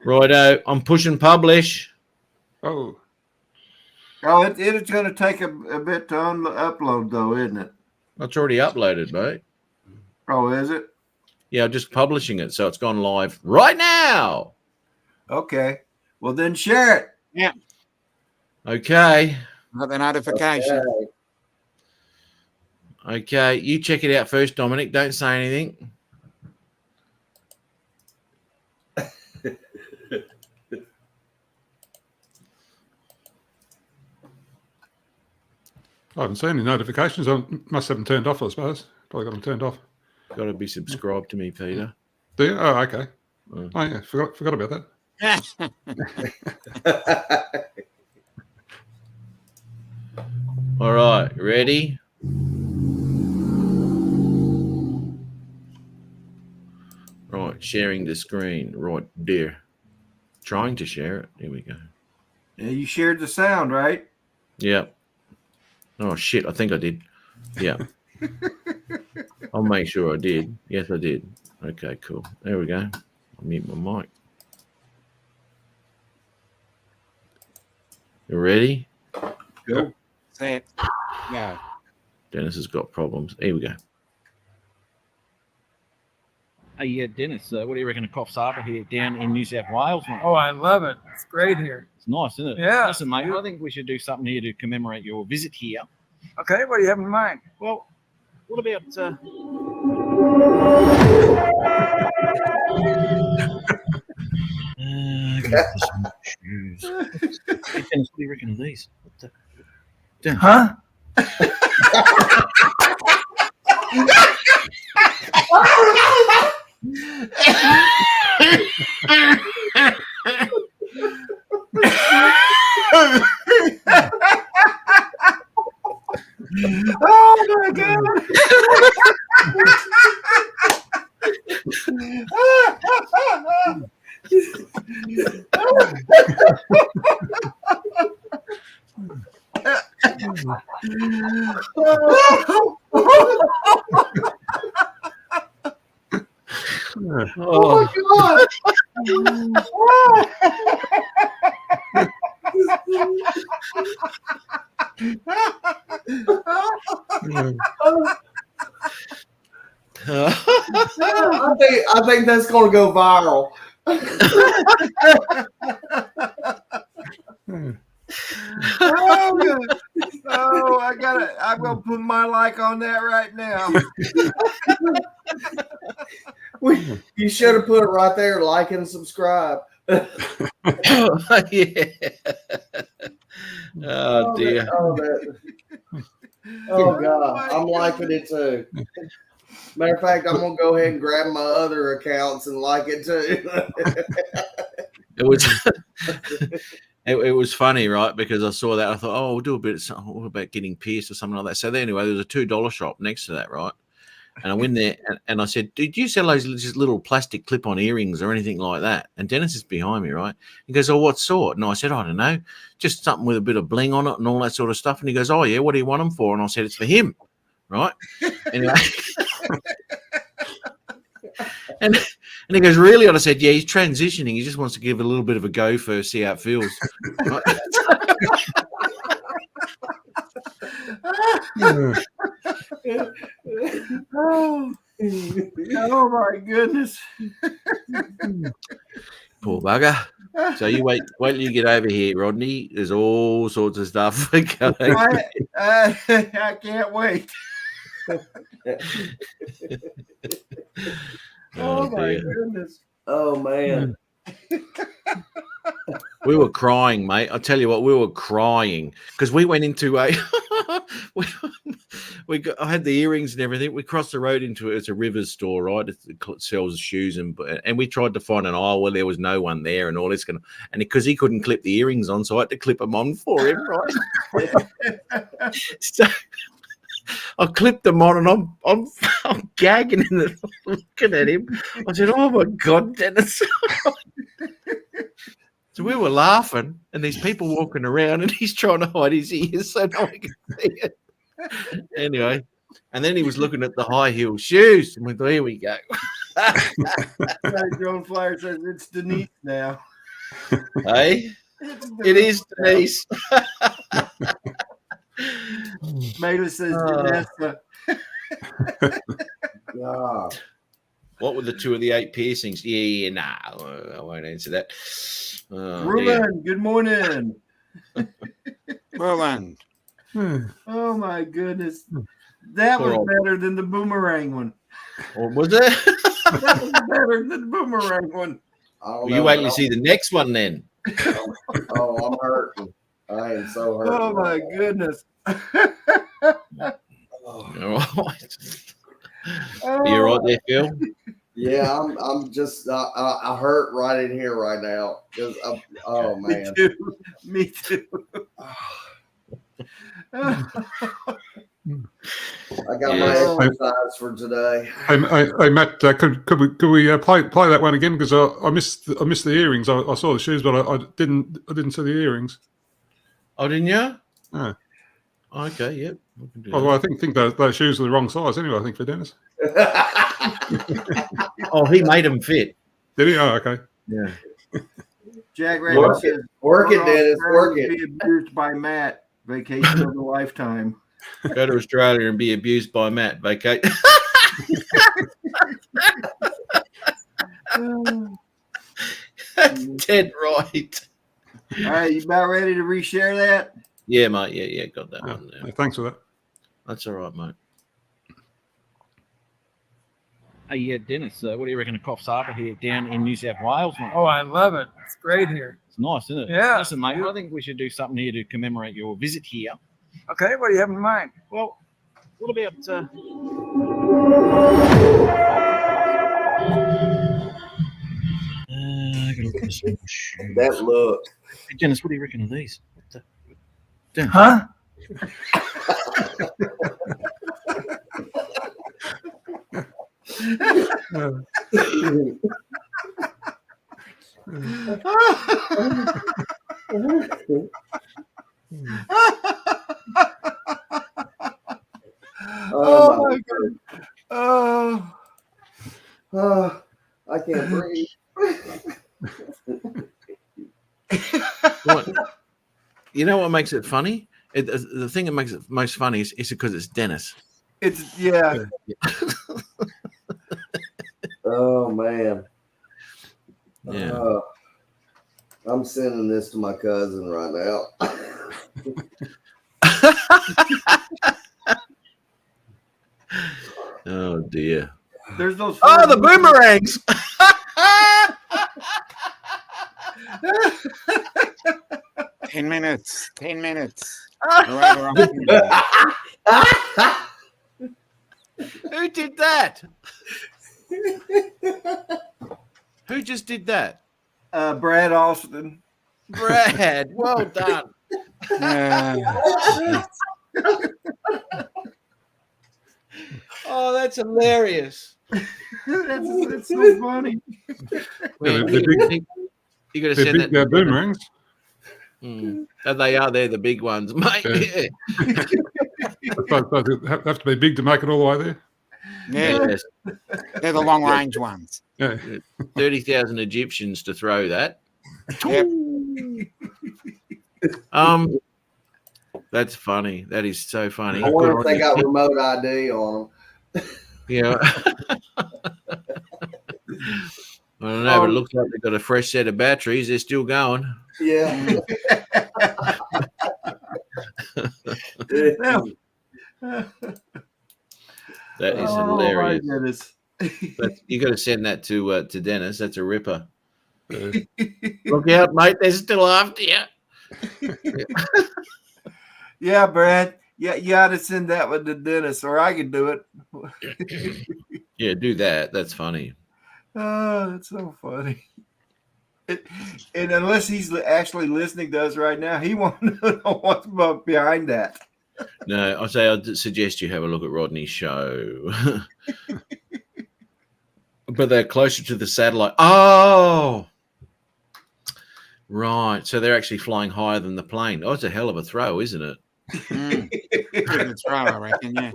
Righto, I'm pushing publish. Oh, it's going to take a bit to upload, though, isn't it? It's already uploaded, mate. Oh, is it? Yeah, I'm just publishing it, so it's gone live right now. Okay. Well, then share it. Yeah. Okay. Got the notification. Okay. You check it out first, Dominic. Don't say anything. I haven't seen any notifications. I must have them turned off, I suppose. Probably got them turned off. Got to be subscribed to me, Peter. Do you? Oh, okay. Oh, yeah. Forgot about that. All right. Ready? Right. Sharing the screen. Right there. Trying to share it. Here we go. Yeah, you shared the sound, right? Yep. Oh, shit. I think I did. Yeah. I'll make sure I did. Yes, I did. Okay, cool. There we go. I'll mute my mic. You ready? Go. Set. Go. Dennis has got problems. Here we go. Hey, Dennis, what do you reckon of Coffs Harbour here down in New South Wales, mate? Oh, I love it. It's great here. It's nice, isn't it? Yeah. Listen, mate, I think we should do something here to commemorate your visit here. Okay, what do you have in mind? Well, what about... shoes. Hey, Dennis, what do you reckon of these? Huh? Oh my God. Oh my I think that's gonna go viral. Oh, I'm gonna put my like on that right now. You should have put it right there, like and subscribe. Yeah. Oh dear. Oh God, I'm liking it too. Matter of fact, I'm gonna go ahead and grab my other accounts and like it too. It was it was funny, right? Because I saw that, I thought, oh, we'll do a bit of something. What about getting pierced or something like that? So anyway, there was a $2 shop next to that, right? And I went there and I said, did you sell those just little plastic clip-on earrings or anything like that? And Dennis is behind me, right? He goes, oh, what sort? And I said, I don't know, just something with a bit of bling on it and all that sort of stuff. And he goes, oh yeah, what do you want them for? And I said, it's for him, right? Anyway. And he goes, really? And I said, yeah, he's transitioning. He just wants to give it a little bit of a go first, see how it feels. Right? Oh my goodness. Poor bugger. So you wait till you get over here, Rodney. There's all sorts of stuff going. I can't wait. Oh my goodness. Oh man. We were crying, mate. I tell you what, we were crying because we went into a. I had the earrings and everything. We crossed the road into it's a Rivers store, right? It sells shoes and we tried to find an aisle where there was no one there and all this and because he couldn't clip the earrings on, so I had to clip them on for him, right? So I clipped them on and I'm gagging in it, looking at him. I said, "Oh my God, Dennis!" So we were laughing, and these people walking around, and he's trying to hide his ears so no one can see it. Anyway, and then he was looking at the high heel shoes, and we thought, "Here we go." Joan Flyer says it's Denise now. Hey, it is Denise. Mela says Janessa. What were the 2 of the 8 piercings? Yeah, nah, I won't answer that. Ruben, good morning. Roland. Oh my goodness. That was better than the boomerang one. Or was it? That was better than the boomerang one. Well, you wait till you see the next one then. Oh, I'm hurting. I am so hurt. Oh my goodness. All right. You right there, Phil? Yeah, I'm just I hurt right in here right now. Oh man. Me too. I got my exercise for today. Hey Matt, could we play that one again? Because I missed the earrings. I saw the shoes, but I didn't see the earrings. Oh, didn't you? No. Okay, yep. Well, I think those shoes are the wrong size anyway. I think for Dennis. Oh, he made them fit. Did he? Oh, okay. Yeah. Jack Raymond says, "Work it, Dennis. Work it." Be abused by Matt. Vacation of a lifetime. Go to Australia and be abused by Matt. Vacate. Dead right. All right, you about ready to reshare that? Yeah, mate. Yeah, got that one there. Thanks for that. That's all right, mate. Hey, Dennis, what do you reckon of Coffs Harbour here down in New South Wales, mate? Oh, I love it. It's great here. It's nice, isn't it? Yeah. Listen, mate, I think we should do something here to commemorate your visit here. Okay, what do you have in mind? Well, what about I gotta look at some shoes. That look. Hey, Dennis, what do you reckon of these? What the? Dennis. Huh? Oh my God. Oh, I can't breathe. What? You know what makes it funny? The thing that makes it most funny is because it's Dennis. it's yeah. Oh man. Yeah. I'm sending this to my cousin right now. Oh dear. There's those. Oh, the boomerangs. 10 minutes. 10 minutes. All right, all right. Who did that? Who just did that? Brad Austin. Brad, well done. Oh, that's hilarious. That's so funny. Man, they're big, you got to they're send big that. boomerangs. They are. They're the big ones, mate. Yeah. Yeah. But they have to be big to make it all the way there. Yeah, Yes. they're the long range ones. Yeah. 30,000 Egyptians to throw that. Yep. That's funny. That is so funny. I wonder if they got remote ID on them. Yeah. I don't know, but it looks like they've got a fresh set of batteries. They're still going. Yeah. That is hilarious. You got to send that to Dennis. That's a ripper. Look out, mate. They're still after you. Yeah, Brad. Yeah, you ought to send that one to Dennis, or I could do it. Yeah, do that. That's funny. Oh, that's so funny. And unless he's actually listening to us right now, he won't know what's behind that. No, I'd suggest you have a look at Rodney's show. But they're closer to the satellite. Oh, right. So they're actually flying higher than the plane. Oh, it's a hell of a throw, isn't it? That's right, I reckon, yeah.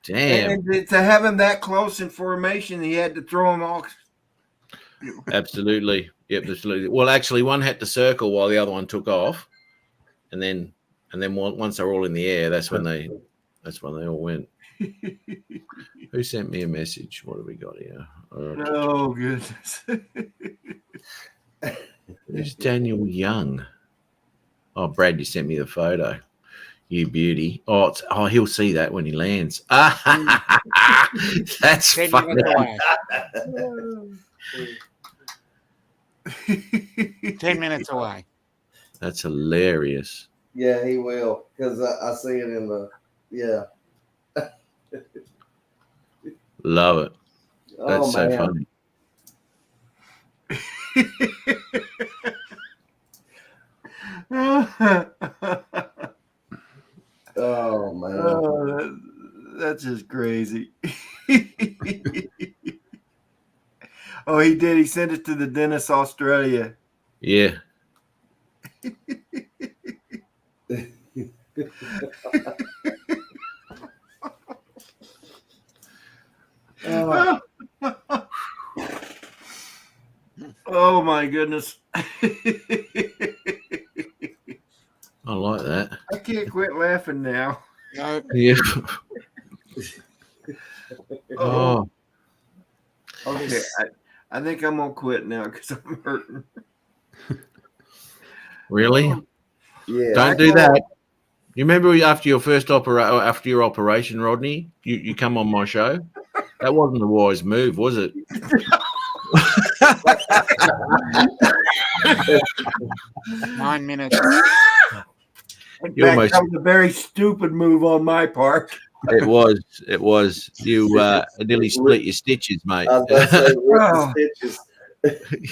Damn. And to have him that close in formation, he had to throw them all. Absolutely. Yep, absolutely. Well, actually, one had to circle while the other one took off, and then once they're all in the air, that's when they all went. Who sent me a message? What have we got here? Oh goodness. Who's Daniel Young? Oh, Brad, you sent me the photo. You beauty. Oh, he'll see that when he lands. That's 10 funny. minutes away. 10 minutes away. That's hilarious. Yeah, he will, because I see it in the Love it. That's so funny. Oh man. Oh, that's just crazy. Oh, he did. He sent it to the Dennis Australia. Yeah. Oh my goodness. I like that. I can't quit laughing now. No. Yeah. Oh. Okay, I think I'm gonna quit now because I'm hurting. Really? Yeah. Don't do that. You remember after your operation, Rodney, you come on my show? That wasn't a wise move, was it? 9 minutes. You almost- That was a very stupid move on my part. It was. You nearly split your stitches, mate. I was going to say, rip Wow. the stitches.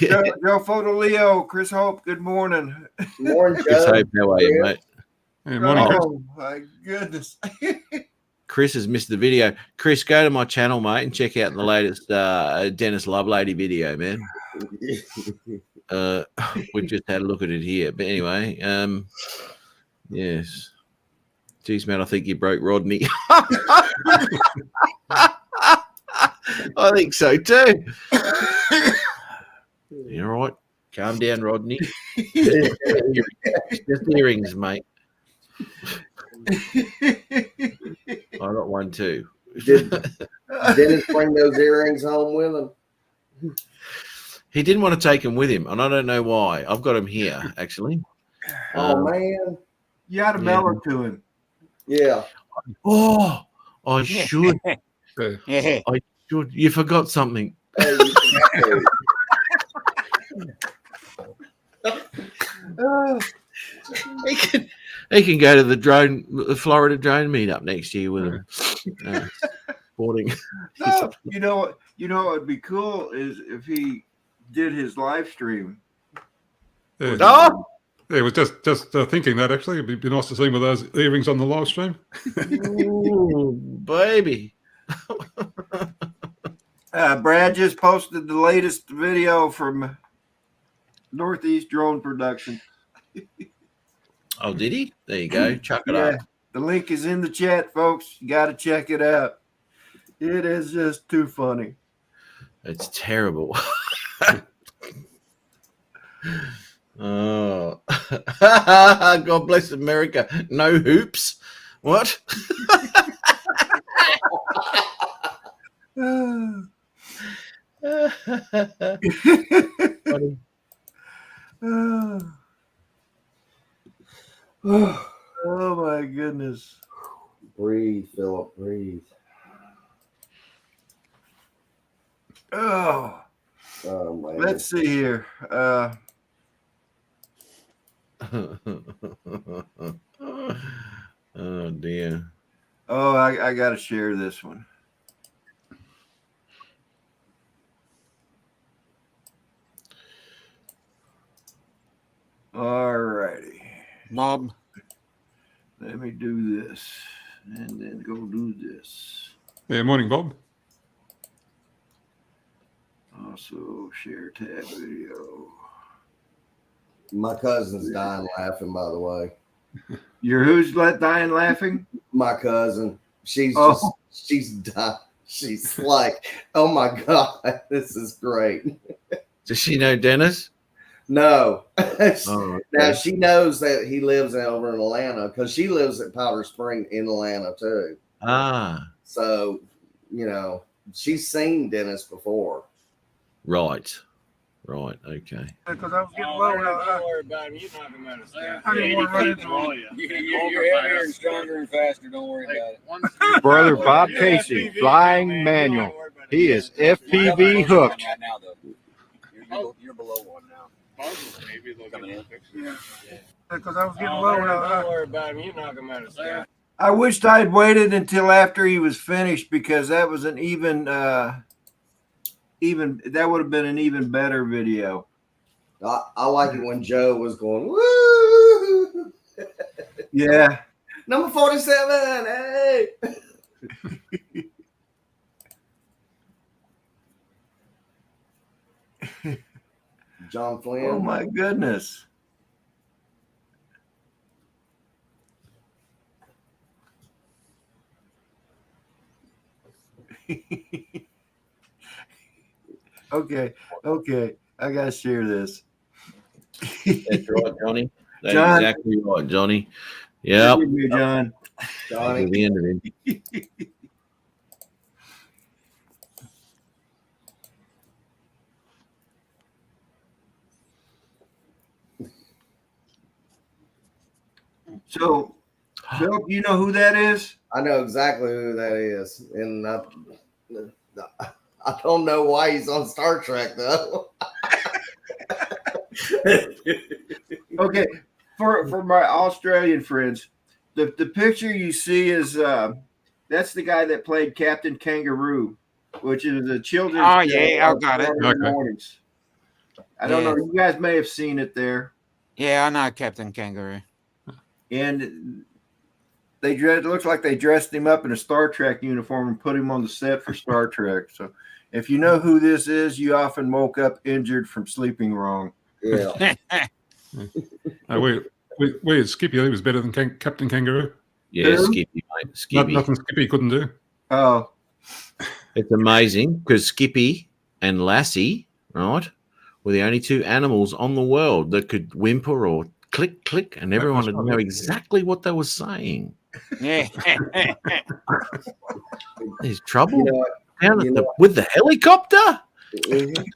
Yeah. Joe Photo Leo, Chris Hope, good morning. Morning, Chris Joe. Hope, how are you, mate? Yeah, morning, Chris. Oh my goodness. Chris has missed the video. Chris, go to my channel, mate, and check out the latest Dennis Lovelady video, man. We just had a look at it here. But anyway, yes. Geez, man, I think you broke Rodney. I think so too. You all right? Calm down, Rodney. Just earrings, mate. I got one too. Did Dennis bring those earrings home with him? He didn't want to take them with him, and I don't know why. I've got them here, actually. Oh, man. You ought to mail it to him. Yeah. Oh, I should. Yeah. I should. You forgot something. Hey, He can go to the Florida drone meetup next year with him. Sporting. No, you know what would be cool is if he did his live stream. Yeah, Oh, yeah, was just thinking that actually it'd be nice to see him with those earrings on the live stream. ooh, baby. Brad just posted the latest video from Northeast Drone Production. Oh, did he? There you go. Chuck it up. The link is in the chat, folks. You got to check it out. It is just too funny. It's terrible. Oh, God bless America. No hoops. What? Funny. Oh my goodness. breathe, Philip, breathe. Oh, Man. let's see here. Oh dear. Oh, I got to share this one. All righty. Bob. Let me do this and then go do this. Yeah, morning, Bob. Also, share tab video. My cousin's dying laughing, by the way. You're who's dying laughing? My cousin. She's Oh. she's dying. She's like, oh my God, this is great. Does she know Dennis? No. Oh, Now okay. she knows that he lives over in Atlanta because she lives at Powder Spring in Atlanta too. Ah, So, you know, she's seen Dennis before. right. Right. Okay. Because I was getting low. Don't worry about him. You're not going to understand. I didn't want to run into all You're heavier and stronger and faster. Don't worry about it. Brother Bob Casey, flying manual. He is FPV hooked. Right now, though. You're below one now. Coming in. Because I was getting Don't low. worry about him. You're not going to understand. I wished I'd waited until after he was finished because that was an even that would have been an even better video. I like it when Joe was going, woo! Yeah. Number 47, hey! John Flynn. Oh my goodness. Okay. I gotta share this. That's right, Johnny. That's John. exactly right, Johnny. Yeah. Forgive me, John. Johnny. The end of him. So, Phil, you know who that is? I know exactly who that is. And I don't know why he's on Star Trek, though. Okay, for my Australian friends, the picture you see is That's the guy that played Captain Kangaroo, which is a children's. Oh, show yeah, I on got it. Saturday Okay. mornings. I don't Yeah. know. You guys may have seen it there. Yeah, I know Captain Kangaroo. And it looks like they dressed him up in a Star Trek uniform and put him on the set for Star Trek. So if you know who this is, you often woke up injured from sleeping wrong. Yeah. Weird. Skippy, he was better than Captain Kangaroo. Yeah, Who? Skippy, mate. Skippy. Nothing Skippy couldn't do. Oh, It's amazing because Skippy and Lassie, right, were the only two animals on the world that could whimper or click, click, and everyone would know exactly what they were saying. Yeah. There's trouble You know, down you at know- with the helicopter. mhm.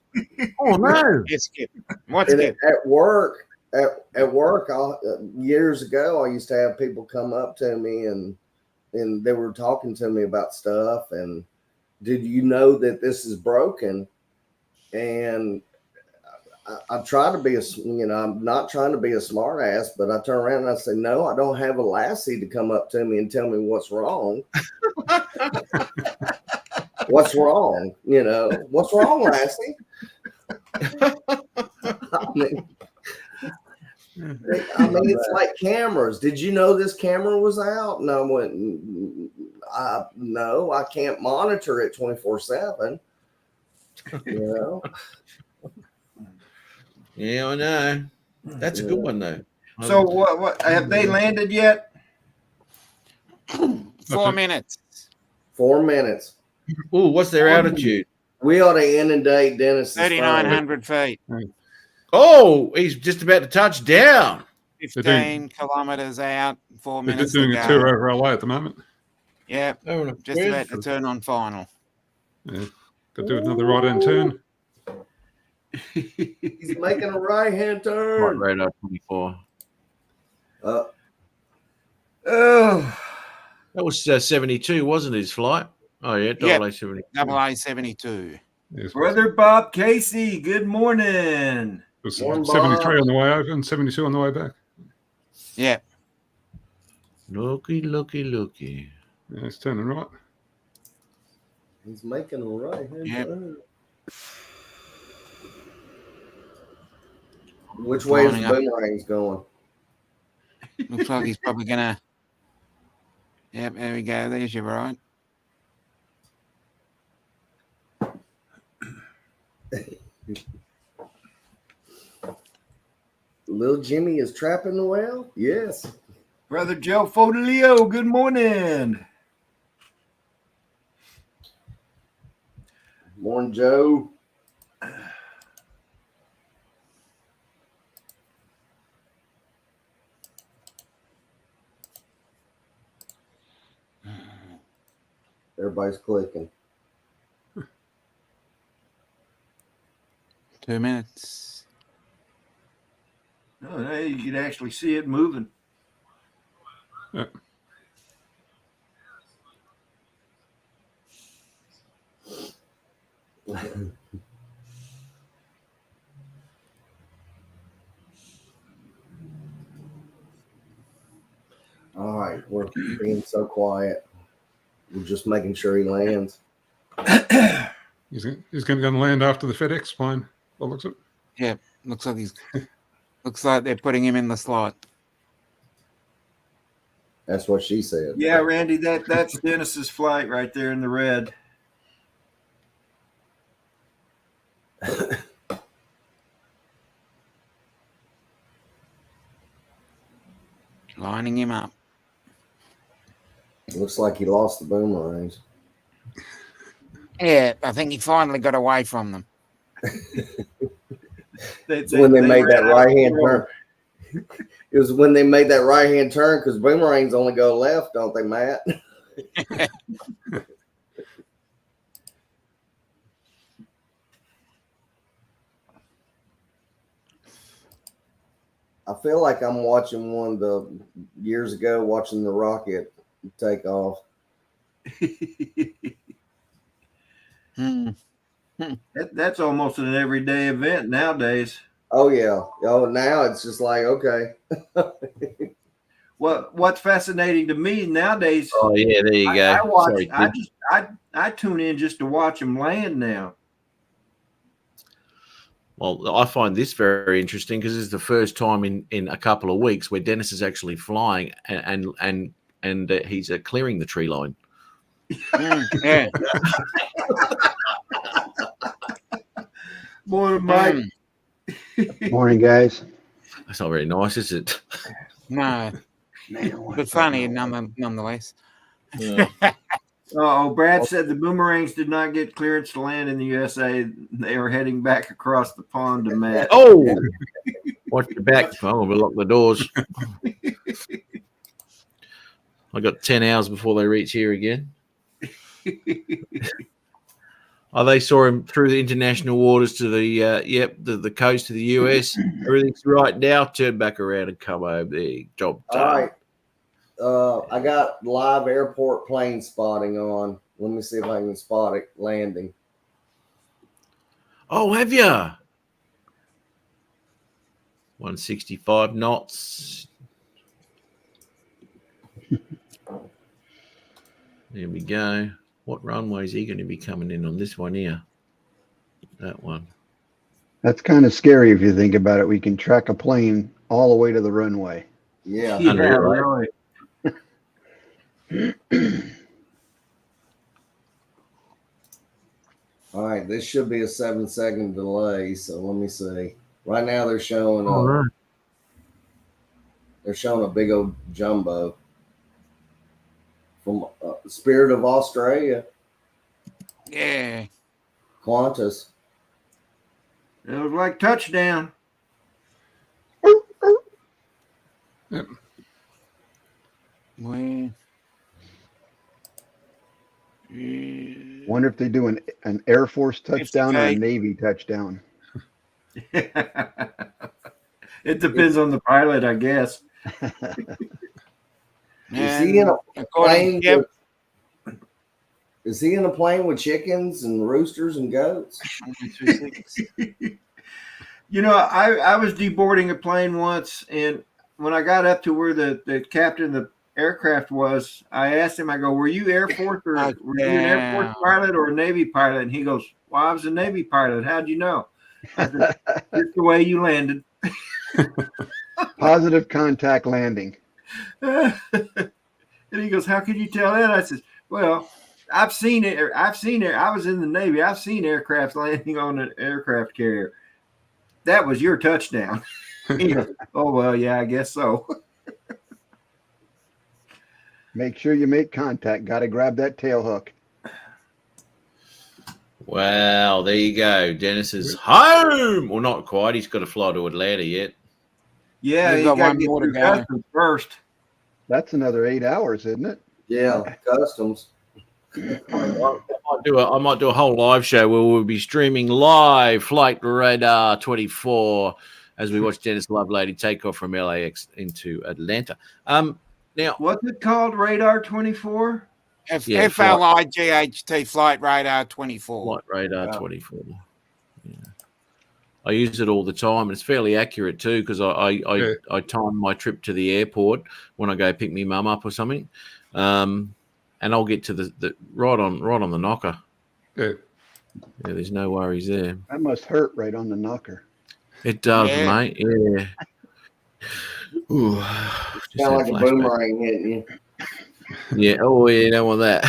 Oh no! It's Skip. What's And Skip? at work, years ago, I used to have people come up to me and they were talking to me about stuff. And did you know that this is broken? And I try to be I'm not trying to be a smart ass, but I turn around and I say, no, I don't have a Lassie to come up to me and tell me what's wrong. What's wrong? What's wrong, Lassie? I mean, it's like cameras. Did you know this camera was out? And I went, no, I can't monitor it 24/7. Yeah, I know. That's a good one though. so what have they landed yet? 4 minutes. 4 minutes. Oh, what's their altitude? We ought to inundate Dennis. 3,900 feet. Oh, he's just about to touch down. 15 kilometers out. 4 They're minutes just doing to a go. tour over LA at the moment. Yeah, just about to turn on final. Yeah, got to do another right-hand turn. He's making a right-hand Right, turn. radar 24. Oh, That was 72, wasn't his flight? Oh yeah, Yep. AA 72. AA-72. Yes, Brother Bob Casey, good morning. it was Morning, 73 Bob. on the way over and 72 on the way back. Yeah. Looky. Yeah, it's turning right. He's making a right-hand Yep. turn. Which way is Lining the up. boomerangs going? Looks like he's probably going to. Yep, there we go. There's your right. Little Jimmy is trapping the whale? Yes. Brother Joe Fodolio, good morning. Morning, Joe. Everybody's clicking. 2 minutes. Oh, now you can actually see it moving. Yeah. All right, we're being so quiet. We're just making sure he lands. He's going to land after the FedEx plane. That looks it. Yeah, looks like he's. Looks like they're putting him in the slot. That's what she said. Yeah, Randy, that's Dennis's flight right there in the red. Lining him up. Looks like he lost the boomerangs. Yeah, I think he finally got away from them. It's when they made that ran out right of hand room. turn. It was when they made that right hand turn because boomerangs only go left, don't they, Matt? I feel like I'm watching one of the years ago, watching the rocket take off. That's almost an everyday event nowadays. Oh yeah. Oh, now it's just like okay. what's fascinating to me nowadays. Oh yeah, there you go. I watch. Sorry, kid. I tune in just to watch them land now. Well, I find this very interesting because this is the first time in a couple of weeks where Dennis is actually flying and he's clearing the tree line. Yeah. Morning, Mike. Morning, guys. That's not very nice, is it? No. But funny nonetheless. Yeah. Brad said the boomerangs did not get clearance to land in the USA. They were heading back across the pond to Matt. Oh, watch your back. Oh, we'll lock the doors. I got 10 hours before they reach here again. Oh, they saw him through the international waters to the coast of the US. Everything's right now. Turn back around and come over there. Job done. All right. I got live airport plane spotting on. Let me see if I can spot it landing. Oh, have you? 165 knots. There we go. What runway is he going to be coming in on this one here? That one. That's kind of scary if you think about it. We can track a plane all the way to the runway. Yeah. Really. All right. This should be a 7-second delay. So let me see. Right now they're showing they're showing a big old jumbo from Spirit of Australia. Yeah. Qantas. It was like touchdown. Well, Wonder if they do an Air Force touchdown or a Navy touchdown. It depends on the pilot, I guess. Is he in a plane? Is he in a plane with chickens and roosters and goats? You know, I was deboarding a plane once, and when I got up to where the captain of the aircraft was, I asked him, I go, were you Air Force or were you an Air Force pilot or a Navy pilot? And he goes, well, I was a Navy pilot. How'd you know? I said, just the way you landed. Positive contact landing. And he goes, how could you tell that? I said, well, I've seen it. I was in the Navy. I've seen aircraft landing on an aircraft carrier. That was your touchdown. Goes, oh, well, yeah, I guess so. Make sure you make contact. Got to grab that tail hook. Wow, there you go. Dennis is home. Well, not quite. He's got to fly to Atlanta yet. Yeah, We've you got got one to get more to through go. customs first. That's another 8 hours, isn't it? Yeah, customs. I might do a whole live show where we'll be streaming live Flight Radar 24 as we watch Dennis Lovelady take off from LAX into Atlanta. Now, What's it called? Radar 24? FLIGHT Flight Radar 24. Flight Radar 24. Yeah. I use it all the time. It's fairly accurate too because I time my trip to the airport when I go pick me mum up or something, and I'll get to the right on the knocker. Yeah. Yeah, there's no worries there. That must hurt right on the knocker. It does, mate. Yeah. Ooh, Sound like a boomerang hitting you. Yeah. Oh, yeah. You don't want that.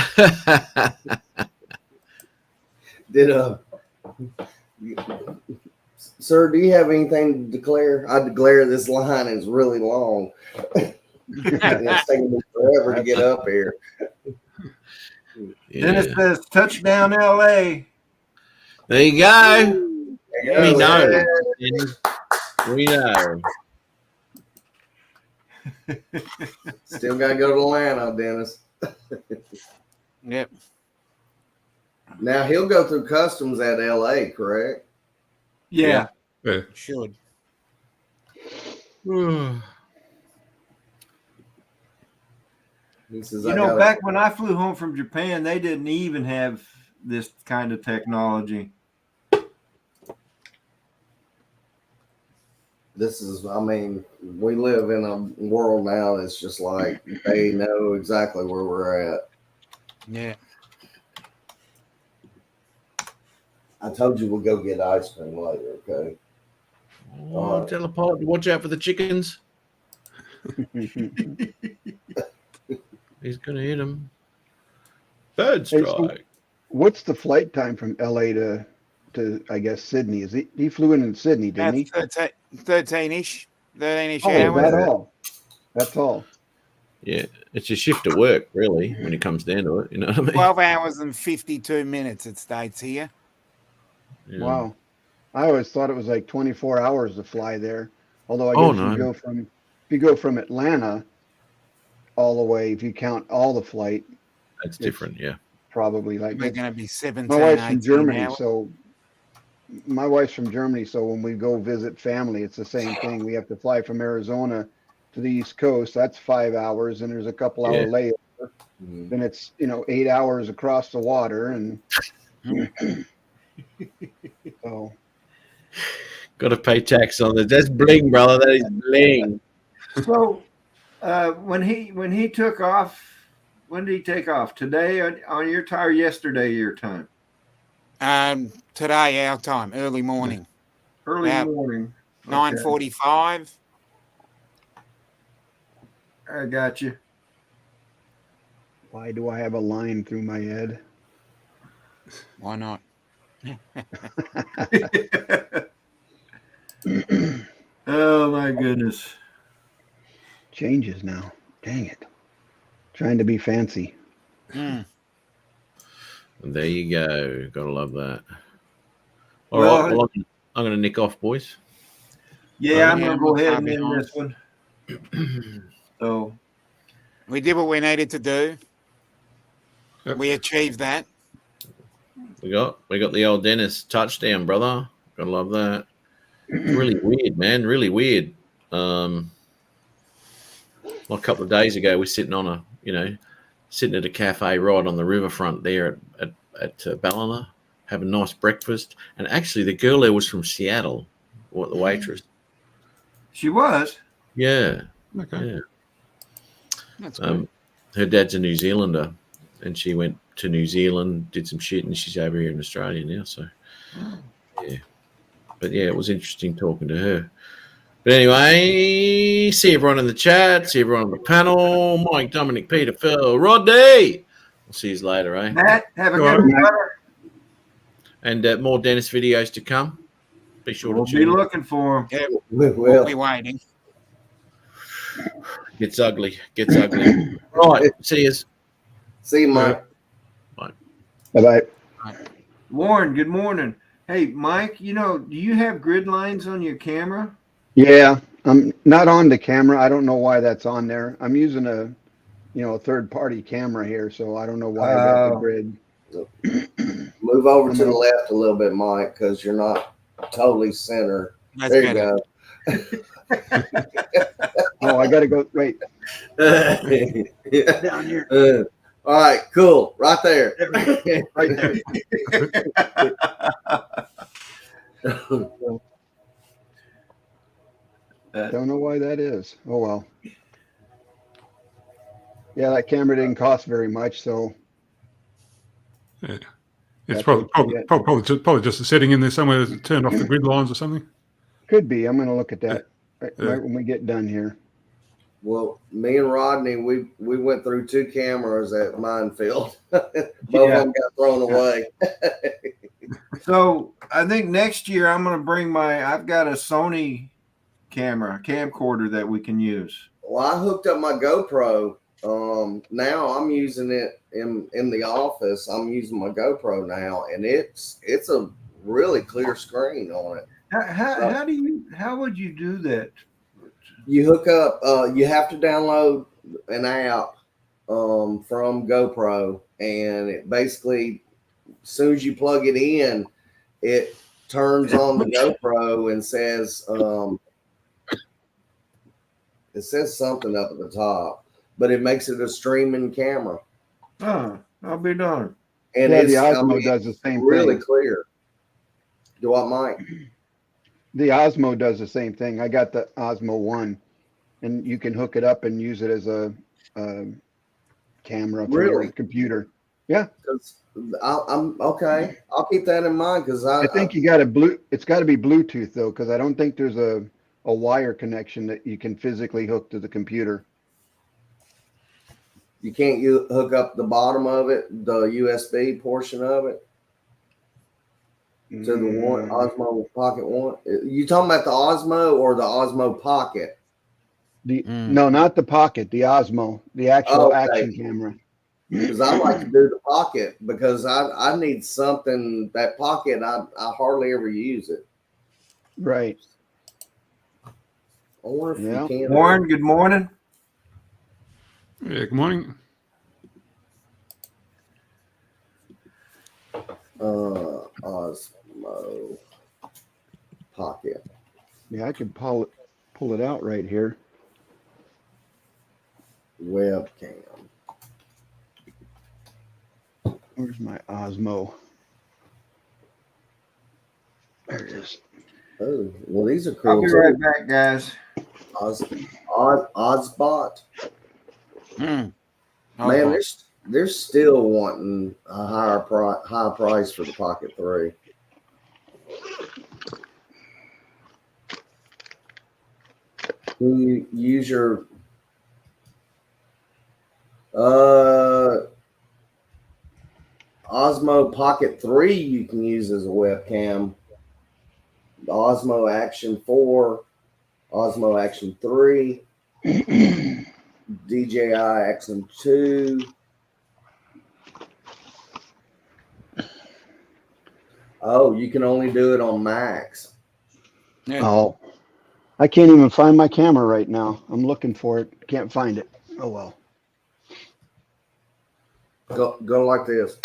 Sir, do you have anything to declare? I declare this line is really long. It's taking me forever to get up here. Yeah. Dennis says touchdown LA. There you go. We know. Yeah. We know. Still got to go to Atlanta, Dennis. Yep. Now he'll go through customs at LA, correct? Yeah. Yeah. Should. He says, You know, back when I flew home from Japan, they didn't even have this kind of technology. this is, I mean, we live in a world now that's just like they know exactly where we're at. Yeah. I told you we'll go get ice cream later, okay? Oh, teleport. Watch out for the chickens. He's going to hit him. Bird Hey, strike. so what's the flight time from LA to I guess Sydney? He flew in Sydney, didn't he? 13-ish. 13-ish Oh, hours. that all? That's all. Yeah, it's a shift at work, really, when it comes down to it. You know what I mean? 12 hours and 52 minutes it states here. Yeah. Wow. I always thought it was like 24 hours to fly there. Although I Oh, guess no. if you go from Atlanta all the way, if you count all the flight, That's different, yeah. probably like We're going to be 17, my wife's 18 from Germany, hours. so when we go visit family, it's the same thing. We have to fly from Arizona to the East Coast. That's 5 hours, and there's a couple hour layover. Then it's 8 hours across the water, and so Got to pay tax on it. That's bling, brother. That is bling. So, when he took off, when did he take off? Today on your time or yesterday your time? Today our time, early morning. Early About morning. 9:45. I got you. why do I have a line through my head? Why not? Oh my goodness. Changes now. Dang it. Trying to be fancy. Mm. There you go. Gotta love that. All Well, right. Well, I'm going to nick off, boys. Yeah, I'm Yeah, gonna go ahead and I'll be end on. this one. So We did what we needed to do. Yep. We achieved that. We got the old Dennis touchdown, brother. Gotta love that. It's really weird, man. Really weird. Like a couple of days ago, we're sitting at a cafe right on the riverfront there at Ballina, having a nice breakfast. And actually, the girl there was from Seattle, or the waitress. she was. Yeah, Okay. yeah. That's good. Her dad's a New Zealander, and she went to New Zealand, did some shit, and she's over here in Australia now. So, yeah. But yeah, it was interesting talking to her. But anyway, see everyone in the chat, see everyone on the panel. Mike, Dominic, Peter, Phil, Rodney. We'll see you later, eh? Matt, have a All good right. one. And more Dennis videos to come. Be sure We'll to be tune in. looking for him. Yeah, We we'll will. be waiting. Gets ugly. Right, see yous. See you, Mike. Bye-bye. Warren, good morning. Hey, Mike, do you have grid lines on your camera? Yeah, I'm not on the camera. I don't know why that's on there. I'm using a third-party camera here, so I don't know why I got the Oh. grid. Move over to the left a little bit, Mike, because you're not totally center. That's There you better. go. Oh, I gotta go. Wait, Down here. All right, cool. Right there. right there. Don't know why that is. Oh well. Yeah, that camera didn't cost very much, so Yeah. It's That's probably, what you probably, get. probably just a setting in there somewhere that turned off the grid lines or something. could be. I'm gonna look at that right Yeah. when we get done here. Well, me and Rodney, we went through 2 cameras at Minefield. Both of them got thrown away. So I think next year I'm going to bring I've got a Sony camcorder that we can use. Well, I hooked up my GoPro. Now I'm using it in the office. I'm using my GoPro now, and it's a really clear screen on it. How would you do that? You hook up. You have to download an app from GoPro, and it basically, as soon as you plug it in, it turns on the GoPro and says it says something up at the top, but it makes it a streaming camera. Oh, I'll be darned. And Yeah, it's the Osmo does the same really thing. clear. Do what, Mike? The Osmo does the same thing. I got the Osmo 1, and you can hook it up and use it as a camera for Really? your computer. Yeah. 'Cause I'm okay. I'll keep that in mind because I think you got it's got to be Bluetooth though, because I don't think there's a wire connection that you can physically hook to the computer. you can't hook up the bottom of it, the USB portion of it, to the one Osmo Pocket 1. You talking about the Osmo or the Osmo Pocket? No, not the Pocket, the Osmo, the actual action camera. Because I like to do the Pocket because I need something. That Pocket, I hardly ever use it. Right. I wonder if you can. Warren, good morning. Yeah, good morning. Osmo Pocket. Yeah, I could pull it out right here. Webcam. Where's my Osmo? There it is. Oh, well, these are cool. I'll be right back, guys. Ozbot. Mm. Man, they're still wanting a high price for the Pocket 3. Can you use your Osmo Pocket 3 you can use as a webcam. The Osmo Action 4, Osmo Action 3, DJI Action 2. Oh, you can only do it on Macs. Yeah. Oh, I can't even find my camera right now. I'm looking for it. Can't find it. Oh, well. Go like this.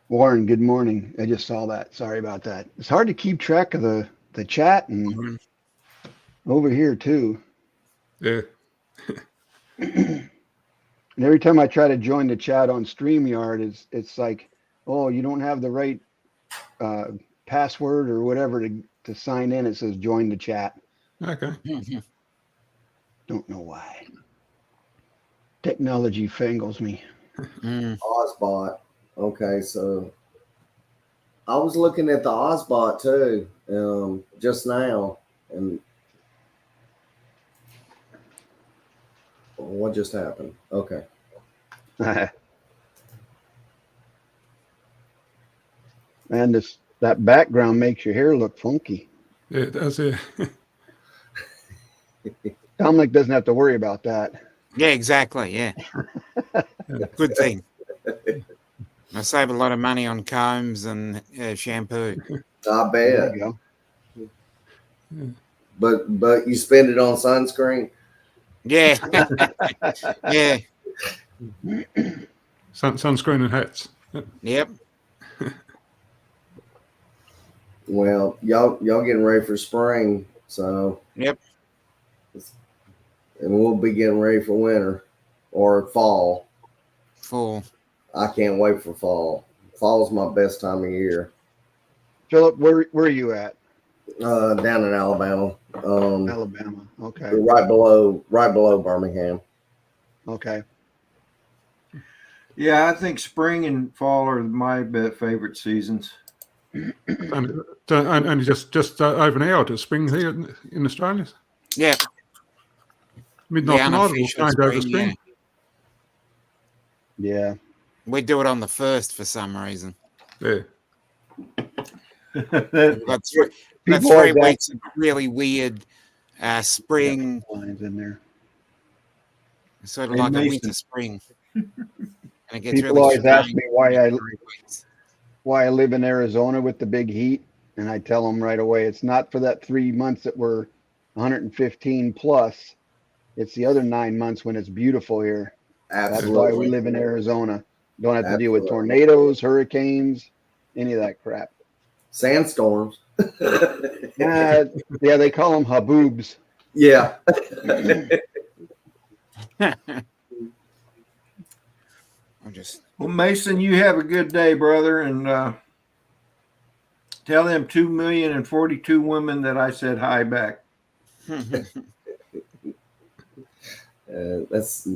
Warren, good morning. I just saw that. Sorry about that. It's hard to keep track of the chat and over here too. Yeah. And every time I try to join the chat on StreamYard, it's like, oh, you don't have the right password or whatever to sign in. It says join the chat. Okay. Don't know why. Technology fangles me. Ozbot. Okay, so I was looking at the Ozbot too just now, and what just happened? Okay. Man, that background makes your hair look funky. Yeah, it does. Yeah. Dominic doesn't have to worry about that. Yeah, exactly. Yeah. Good thing. I save a lot of money on combs and shampoo. I There bet. you go. But you spend it on sunscreen. Yeah. Yeah. Sunscreen and hats. Yep. Well, y'all getting ready for spring, so Yep. and we'll be getting ready for winter or fall. Full. I can't wait for fall. Fall's my best time of year. Philip, where are you at? Down in Alabama. Alabama. Okay. Right below Birmingham. Okay. Yeah, I think spring and fall are my favorite seasons. Only just over an hour to spring here in Australia. Yeah. Midnight tonight will unofficial change over spring, spring. Yeah. We do it on the 1st for some reason. Yeah. We've got three weeks of really weird spring. Lines in there. Sort of like a winter spring. And it gets People really always ask strange me why I live in Arizona with the big heat, and I tell them right away it's not for that 3 months that were 115 plus. It's the other 9 months when it's beautiful here. Absolutely. That's why we live in Arizona. Don't have to deal with tornadoes, hurricanes, any of that crap. Sandstorms. Yeah, they call them haboobs. Yeah. I'm just Well, Mason, you have a good day, brother, and tell them 2,042 women that I said hi back. That's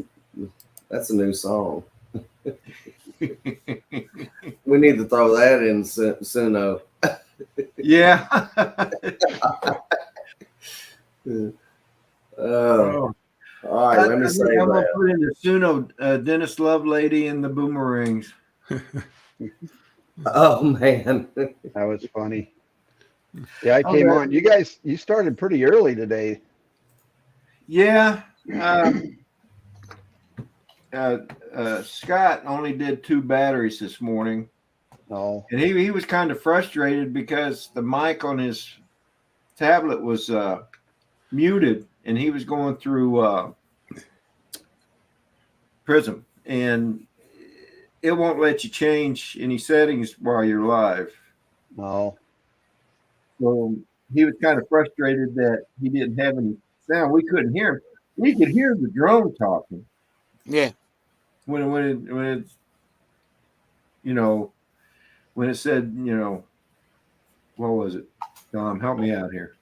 a new song. We need to throw that in soon. Yeah. All right, let me say I'm gonna that. put in the Suno Dennis Love Lady and the Boomerangs. Oh man, That was funny. Yeah, I came on. You started pretty early today. Yeah. Scott only did 2 batteries this morning. Oh, And he was kind of frustrated because the mic on his tablet was muted, and he was going through Prism, and it won't let you change any settings while you're live. no. So he was kind of frustrated that he didn't have any sound. We couldn't hear him. We could hear the drone talking. Yeah. When it's when it said, what was it? Tom, help me out here.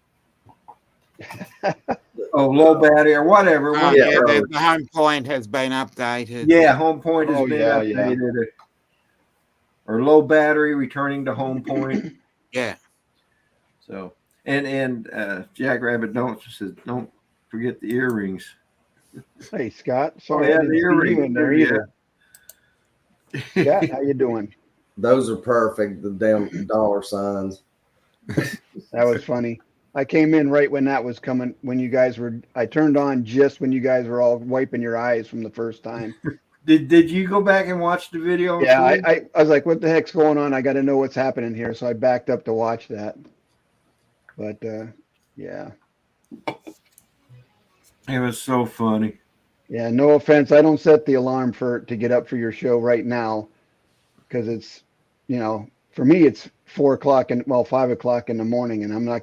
Low battery or whatever. The home point has been updated. Yeah, home point has been updated. Yeah. Or low battery returning to home point. Yeah. So and Jackrabbit says don't forget the earrings. Hey Scott, sorry I didn't see you in there either. Scott, how you doing? Those are perfect. The damn dollar signs. That was funny. I came in right when that was coming. I turned on just when you guys were all wiping your eyes from the first time. Did you go back and watch the video? Yeah, I was like, what the heck's going on? I got to know what's happening here. So I backed up to watch that. But yeah. It was so funny. Yeah, no offense. I don't set the alarm to get up for your show right now because it's, for me, it's 5 o'clock in the morning, and I'm not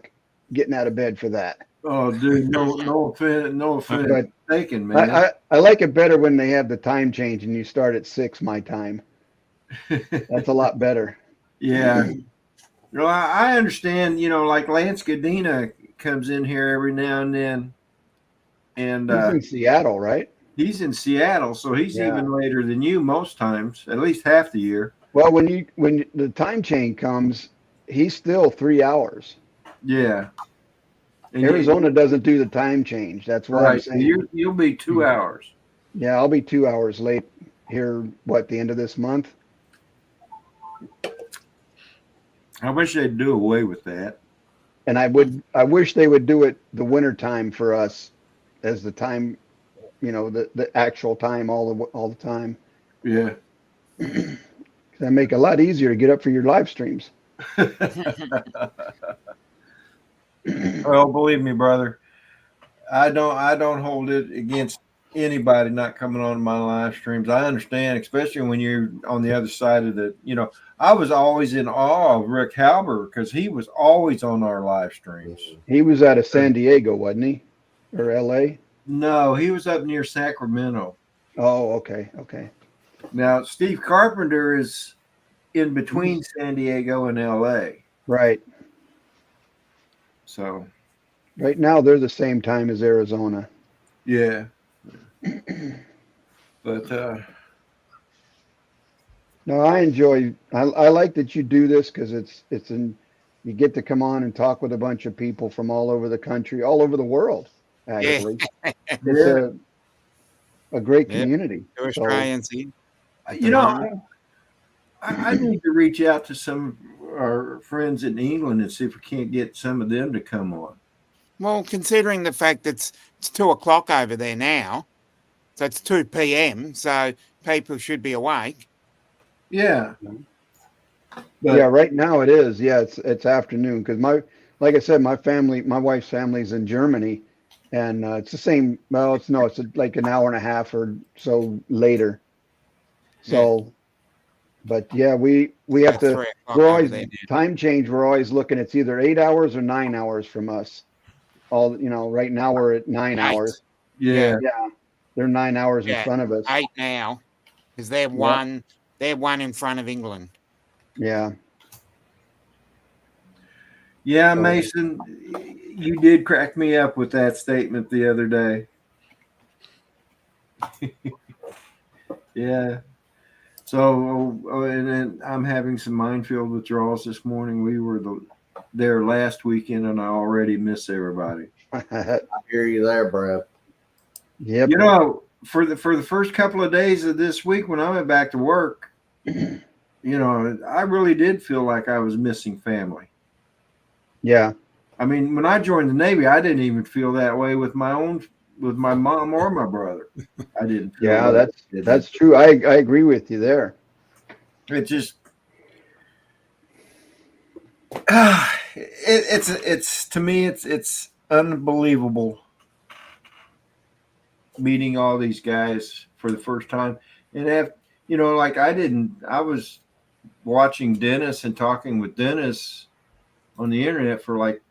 getting out of bed for that. Oh, dude, no offense. But taken, man. I like it better when they have the time change and you start at 6 my time. That's a lot better. Yeah. I understand, like Lance Gadina comes in here every now and then. And he's in Seattle, right? He's in Seattle, so he's even later than you most times, at least half the year. Well, when the time change comes, he's still 3 hours. Yeah. And Arizona doesn't do the time change. That's what I'm saying. You'll be 2 hours. Yeah, I'll be 2 hours late here, the end of this month? I wish they'd do away with that. And I wish they would do it the winter time for us as the time, the actual time all the time. Yeah. That make it a lot easier to get up for your live streams. Well, believe me, brother, I don't hold it against anybody not coming on my live streams. I understand, especially when you're on the other side of the, I was always in awe of Rick Halber because he was always on our live streams. He was out of San Diego, wasn't he? Or LA? No, he was up near Sacramento. Oh, okay. Now, Steve Carpenter is in between San Diego and LA. Right. So right now they're the same time as Arizona. Yeah. But no, I like that you do this because you get to come on and talk with a bunch of people from all over the country, all over the world, actually. Yeah. It's a great community. Australians. I need to reach out to some of our friends in England and see if we can't get some of them to come on. Well, considering the fact that it's 2 o'clock over there now, so it's 2 p.m., so people should be awake. Yeah. Yeah, right now it is. Yeah, it's afternoon because like I said, my wife's family's in Germany, and it's the same. Well, it's like an hour and a half or so later. So, but yeah, we have to. We're always time change. We're always looking. It's either 8 hours or 9 hours from us. Right now we're at 9 hours. Yeah. They're 9 hours in front of us. 8 now, because they're 1 They're one in front of England. Yeah. Yeah, Mason, you did crack me up with that statement the other day. Yeah. So, and then I'm having some minefield withdrawals this morning. We were there last weekend, and I already miss everybody. I hear you there, Brad. Yep. You know, for the first couple of days of this week when I went back to work, you know, I really did feel like I was missing family. Yeah. I mean, when I joined the Navy, I didn't even feel that way with my mom or my brother. I didn't. Feel Yeah, that's true. I agree with you there. It just it's to me it's unbelievable meeting all these guys for the first time, and have, you know, like I was watching Dennis and talking with Dennis on the internet for like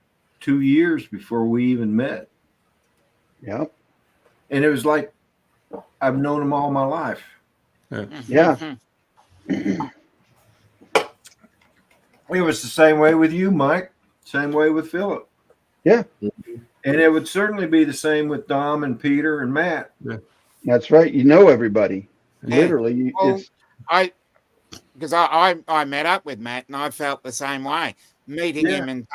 2 years before we even met. Yep. And it was like I've known him all my life. Yeah. It was the same way with you, Mike. Same way with Philip. Yeah. And it would certainly be the same with Dom and Peter and Matt. Yeah. That's right. You know everybody. Literally. Well, because I met up with Matt and I felt the same way. Meeting him in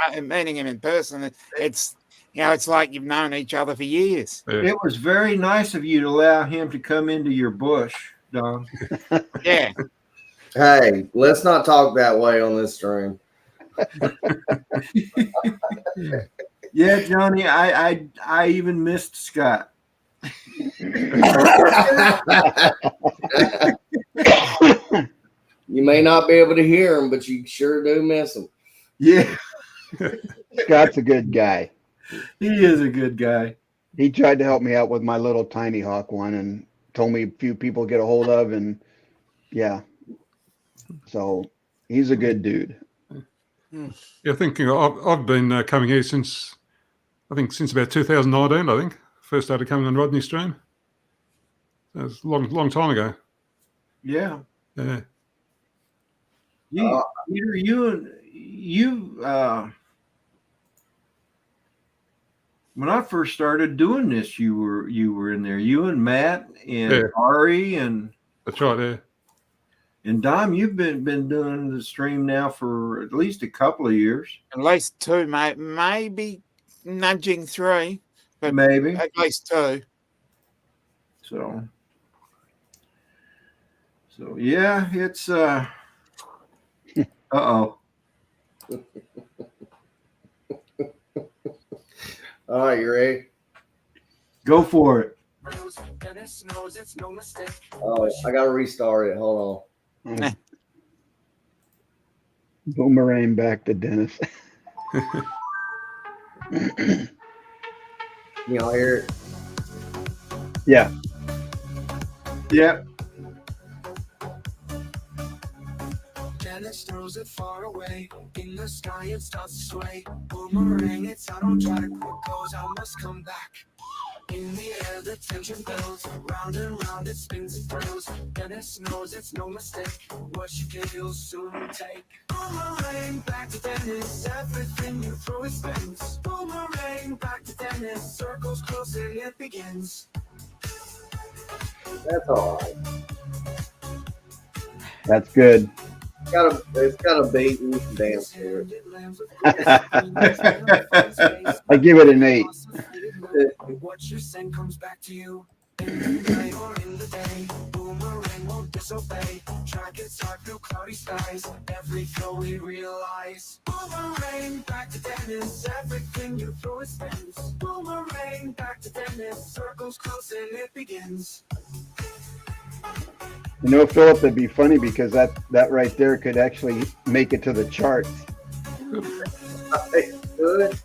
person, it's, you know, it's like you've known each other for years. Yeah. It was very nice of you to allow him to come into your bush, Dom. Yeah. Hey, let's not talk that way on this stream. Yeah, Johnny, I even missed Scott. You may not be able to hear him, but you sure do miss him. Yeah. Scott's a good guy. He is a good guy. He tried to help me out with my little Tiny Hawk one and told me a few people to get a hold of, and yeah. So he's a good dude. Yeah, thinking I've been coming here since about 2019. I think first started coming on Rodney Stream. That was a long time ago. Yeah. Yeah. Peter, you when I first started doing this, you were in there. You and Matt and Ari and That's right. Yeah. And Dom, you've been doing the stream now for at least a couple of years. At least 2, maybe nudging 3, but Maybe. at least 2. So yeah, it's uh-oh. All right, you ready? Go for it. Oh, I gotta restart it. Hold on. Boomerang back to Dennis. Y'all hear it? Yeah. Yep. Dennis throws it far away. In the sky it starts to sway. Boomerang, it's out on track. What goes out must come back. In the air the tension builds. Round and round it spins and thrills. Dennis knows it's no mistake. What you get you'll soon take. Boomerang back to Dennis. Everything you throw it spins. Boomerang back to Dennis. Circles close and it begins. That's all right. That's good. It's got a beat and you can dance to it. I give it an 8. What you're saying comes back to you. In the night or in the day, boomerang won't disobey. Track its heart through cloudy skies. Every throw we realize. Boomerang back to Dennis. Everything you throw it spins. Boomerang back to Dennis. Circles close and it begins. You know, Philip, it'd be funny because that right there could actually make it to the charts. Good.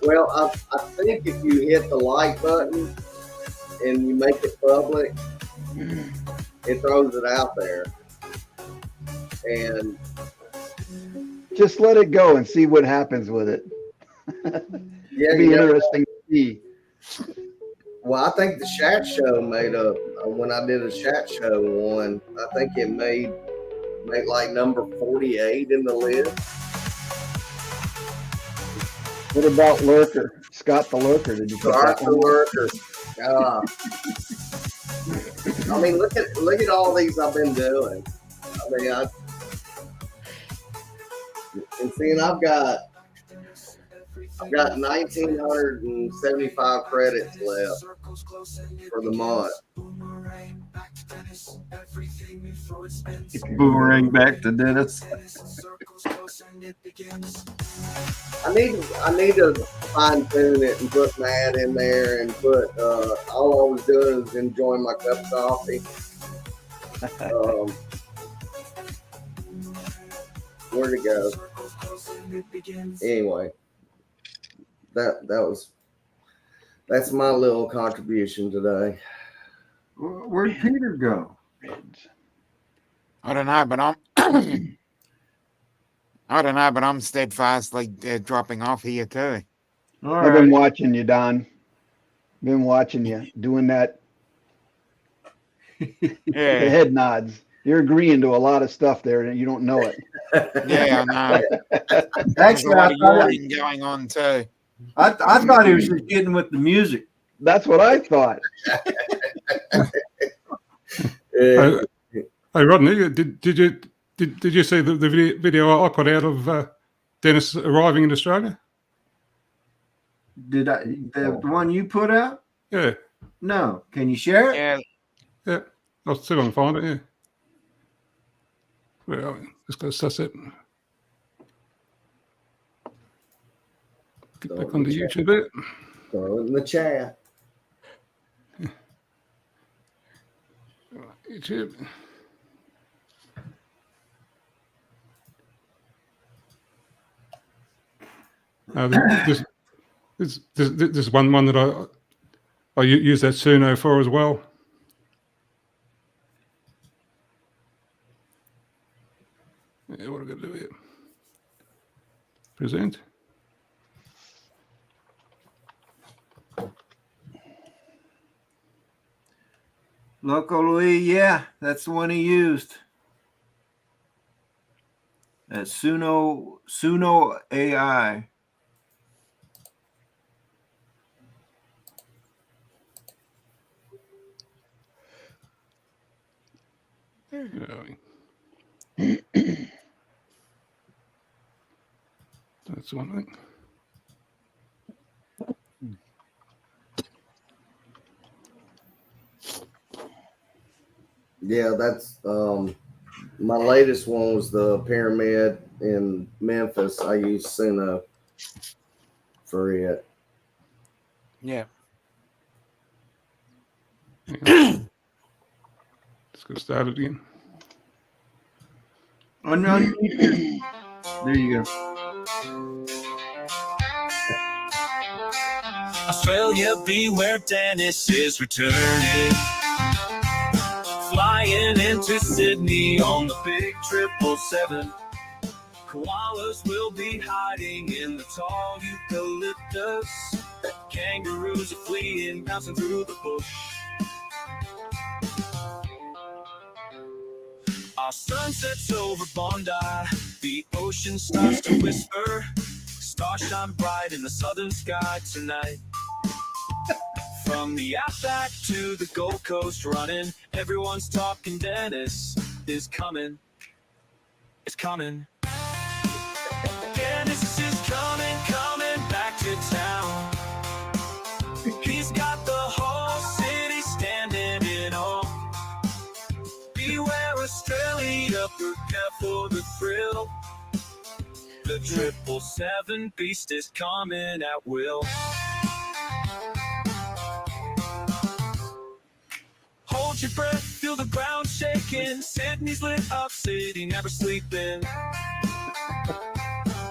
Well, I think if you hit the like button and you make it public, it throws it out there. And just let it go and see what happens with it. Yeah, it'd be interesting to see. Well, I think the Chat Show made a when I did a chat show one, I think it made like number 48 in the list. What about Lurker? Scott the Lurker? Did you put Start that the one? worker. I mean, look at all these I've been doing. I mean, I've got 1,975 credits left for the month. Boomerang back to Dennis. I need to fine tune it and put an ad in there and put all I was doing is enjoying my cup of coffee. Where'd it go? Anyway, that's my little contribution today. Where'd Peter go? I don't know, but I'm steadfastly dropping off here too. All I've been right. watching you, Don. Been watching you doing that. The Yeah, head nods. You're agreeing to a lot of stuff there, and you don't know it. yeah, I know. There's a Actually, lot of yawning going on too. I thought he was just getting with the music. That's what I thought. Hey, Rodney, did you see the video I put out of Dennis arriving in Australia? Did I the one you put out? Yeah, No. Can you share it? Yeah, yeah. I'll see if I can find it. Yeah. Well, let's go suss it. Get back onto YouTube there. Throw it in the chat. YouTube. This is one that I use that Suno for as well. Yeah, what am I going to do here? Present. Loco Louis, yeah, that's the one he used. That's Suno AI. That's one thing. Yeah, that's my latest one was the pyramid in Memphis. I used Suno for it. yeah. Let's get started again. There you go. Australia, beware, Dennis is returning. Flying into Sydney on the big 777. Koalas will be hiding in the tall eucalyptus. Kangaroos are fleeing, bouncing through the bush. Our sun sets over Bondi. The ocean starts to whisper. Stars shine bright in the southern sky tonight. From the outback to the Gold Coast running, everyone's talking. Dennis is coming. It's coming. Dennis is coming back to town. He's got the whole city standing in awe. Beware Australia, prepare for the thrill. The 777 beast is coming at will. Hold your breath, feel the ground shaking. Sydney's lit up, city never sleeping.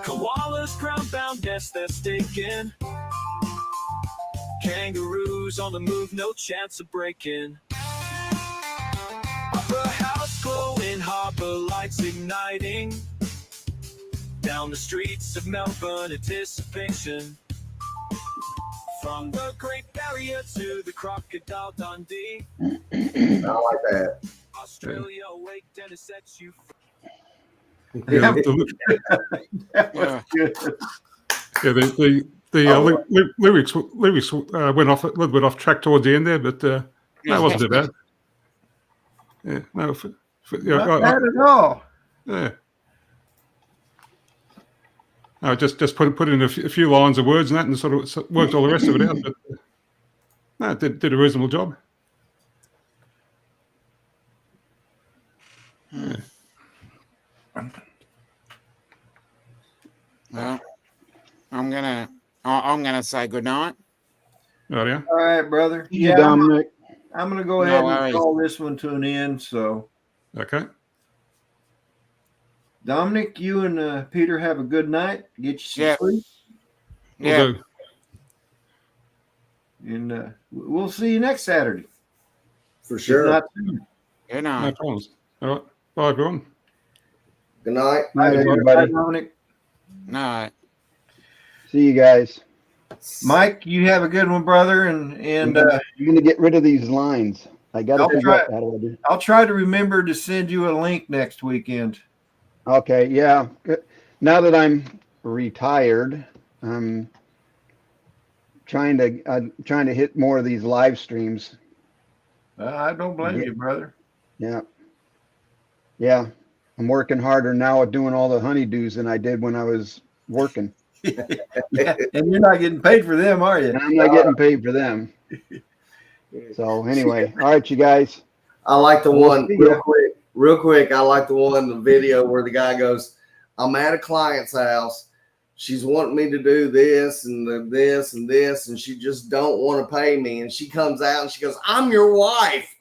Koalas ground bound, guess they're staking. Kangaroos on the move, no chance of breaking. Opera house glowing, harbour lights igniting. Down the streets of Melbourne, anticipation. From the Great Barrier to the Crocodile Dundee. I like that. Australia awake, Dennis sets you free. Yeah, That was good. Lyrics went off a little bit off track towards the end there, but no, it wasn't too bad. Yeah, no, Not bad at all. Yeah. I just put in a few lines of words and that, and sort of worked all the rest of it out. But no, it did a reasonable job. Yeah. Well, I'm gonna say good night. Oh, yeah. All right, brother. See you, Dominic. I'm going to go No ahead and worries. call this one to an end. So, Okay. Dominic, you and Peter have a good night. Get you some Yeah. sleep. Yeah. We'll do. And we'll see you next Saturday. For If sure. not soon. Good No night. problems. All right. Bye, everyone. Good night. Night, Bye, everybody. Dominic. Night. See you guys. Mike, you have a good one, brother. And I'm gonna get rid of these lines. I gotta I'll figure try. out how to do. I'll try to remember to send you a link next weekend. Okay, yeah. Good. Now that I'm retired, I'm trying to hit more of these live streams. I don't blame you, brother. Yeah. Yeah. I'm working harder now at doing all the honeydews than I did when I was working. Yeah, and you're not getting paid for them, are you? And I'm not getting paid for them. So anyway, all right, you guys. I like the We'll one see ya. real quick. I like the one, the video where the guy goes, I'm at a client's house. She's wanting me to do this and this and this, and she just don't want to pay me. And she comes out and she goes, I'm your wife.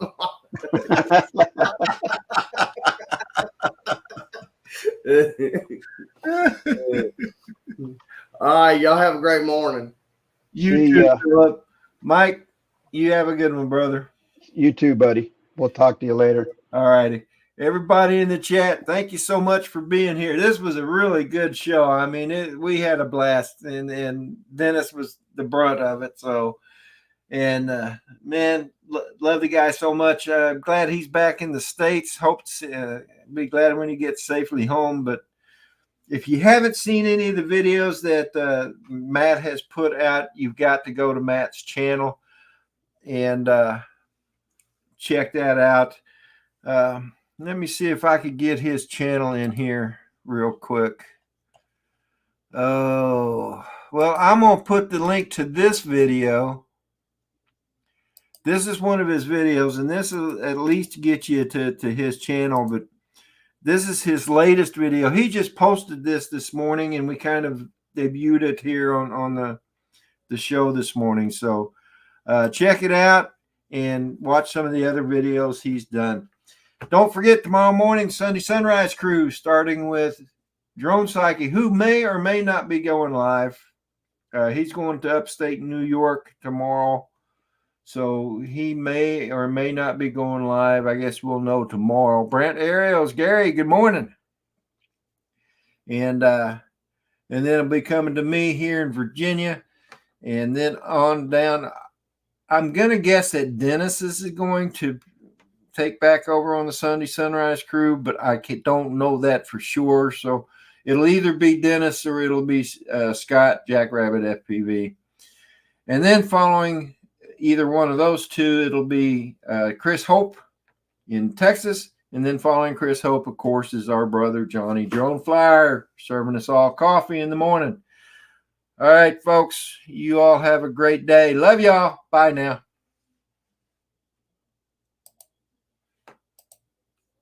All right, y'all have a great morning. You See too, ya. Philip. Mike, you have a good one, brother. You too, buddy. We'll talk to you later. All righty. Everybody in the chat, thank you so much for being here. This was a really good show. I mean, we had a blast, and Dennis was the brunt of it. So, and man, love the guy so much. Glad he's back in the States. Hope to be glad when he gets safely home. But if you haven't seen any of the videos that Matt has put out, you've got to go to Matt's channel and check that out. Let me see if I could get his channel in here real quick. Oh, well, I'm going to put the link to this video. This is one of his videos, and this will at least get you to his channel, but this is his latest video. He just posted this morning, and we kind of debuted it here on the show this morning. So check it out and watch some of the other videos he's done. Don't forget, tomorrow morning, Sunday Sunrise Crew, starting with Drone Psyche, who may or may not be going live. He's going to upstate New York tomorrow, so he may or may not be going live. I guess we'll know tomorrow. Brent Ariels, Gary, good morning. And then it'll be coming to me here in Virginia, and then on down. I'm going to guess that Dennis is going to take back over on the Sunday Sunrise Crew, but I don't know that for sure. So it'll either be Dennis or it'll be Scott, Jackrabbit FPV. And then following either one of those two, it'll be Chris Hope in Texas. And then following Chris Hope, of course, is our brother Johnny Drone Flyer, serving us all coffee in the morning. All right, folks, you all have a great day. Love y'all. Bye now.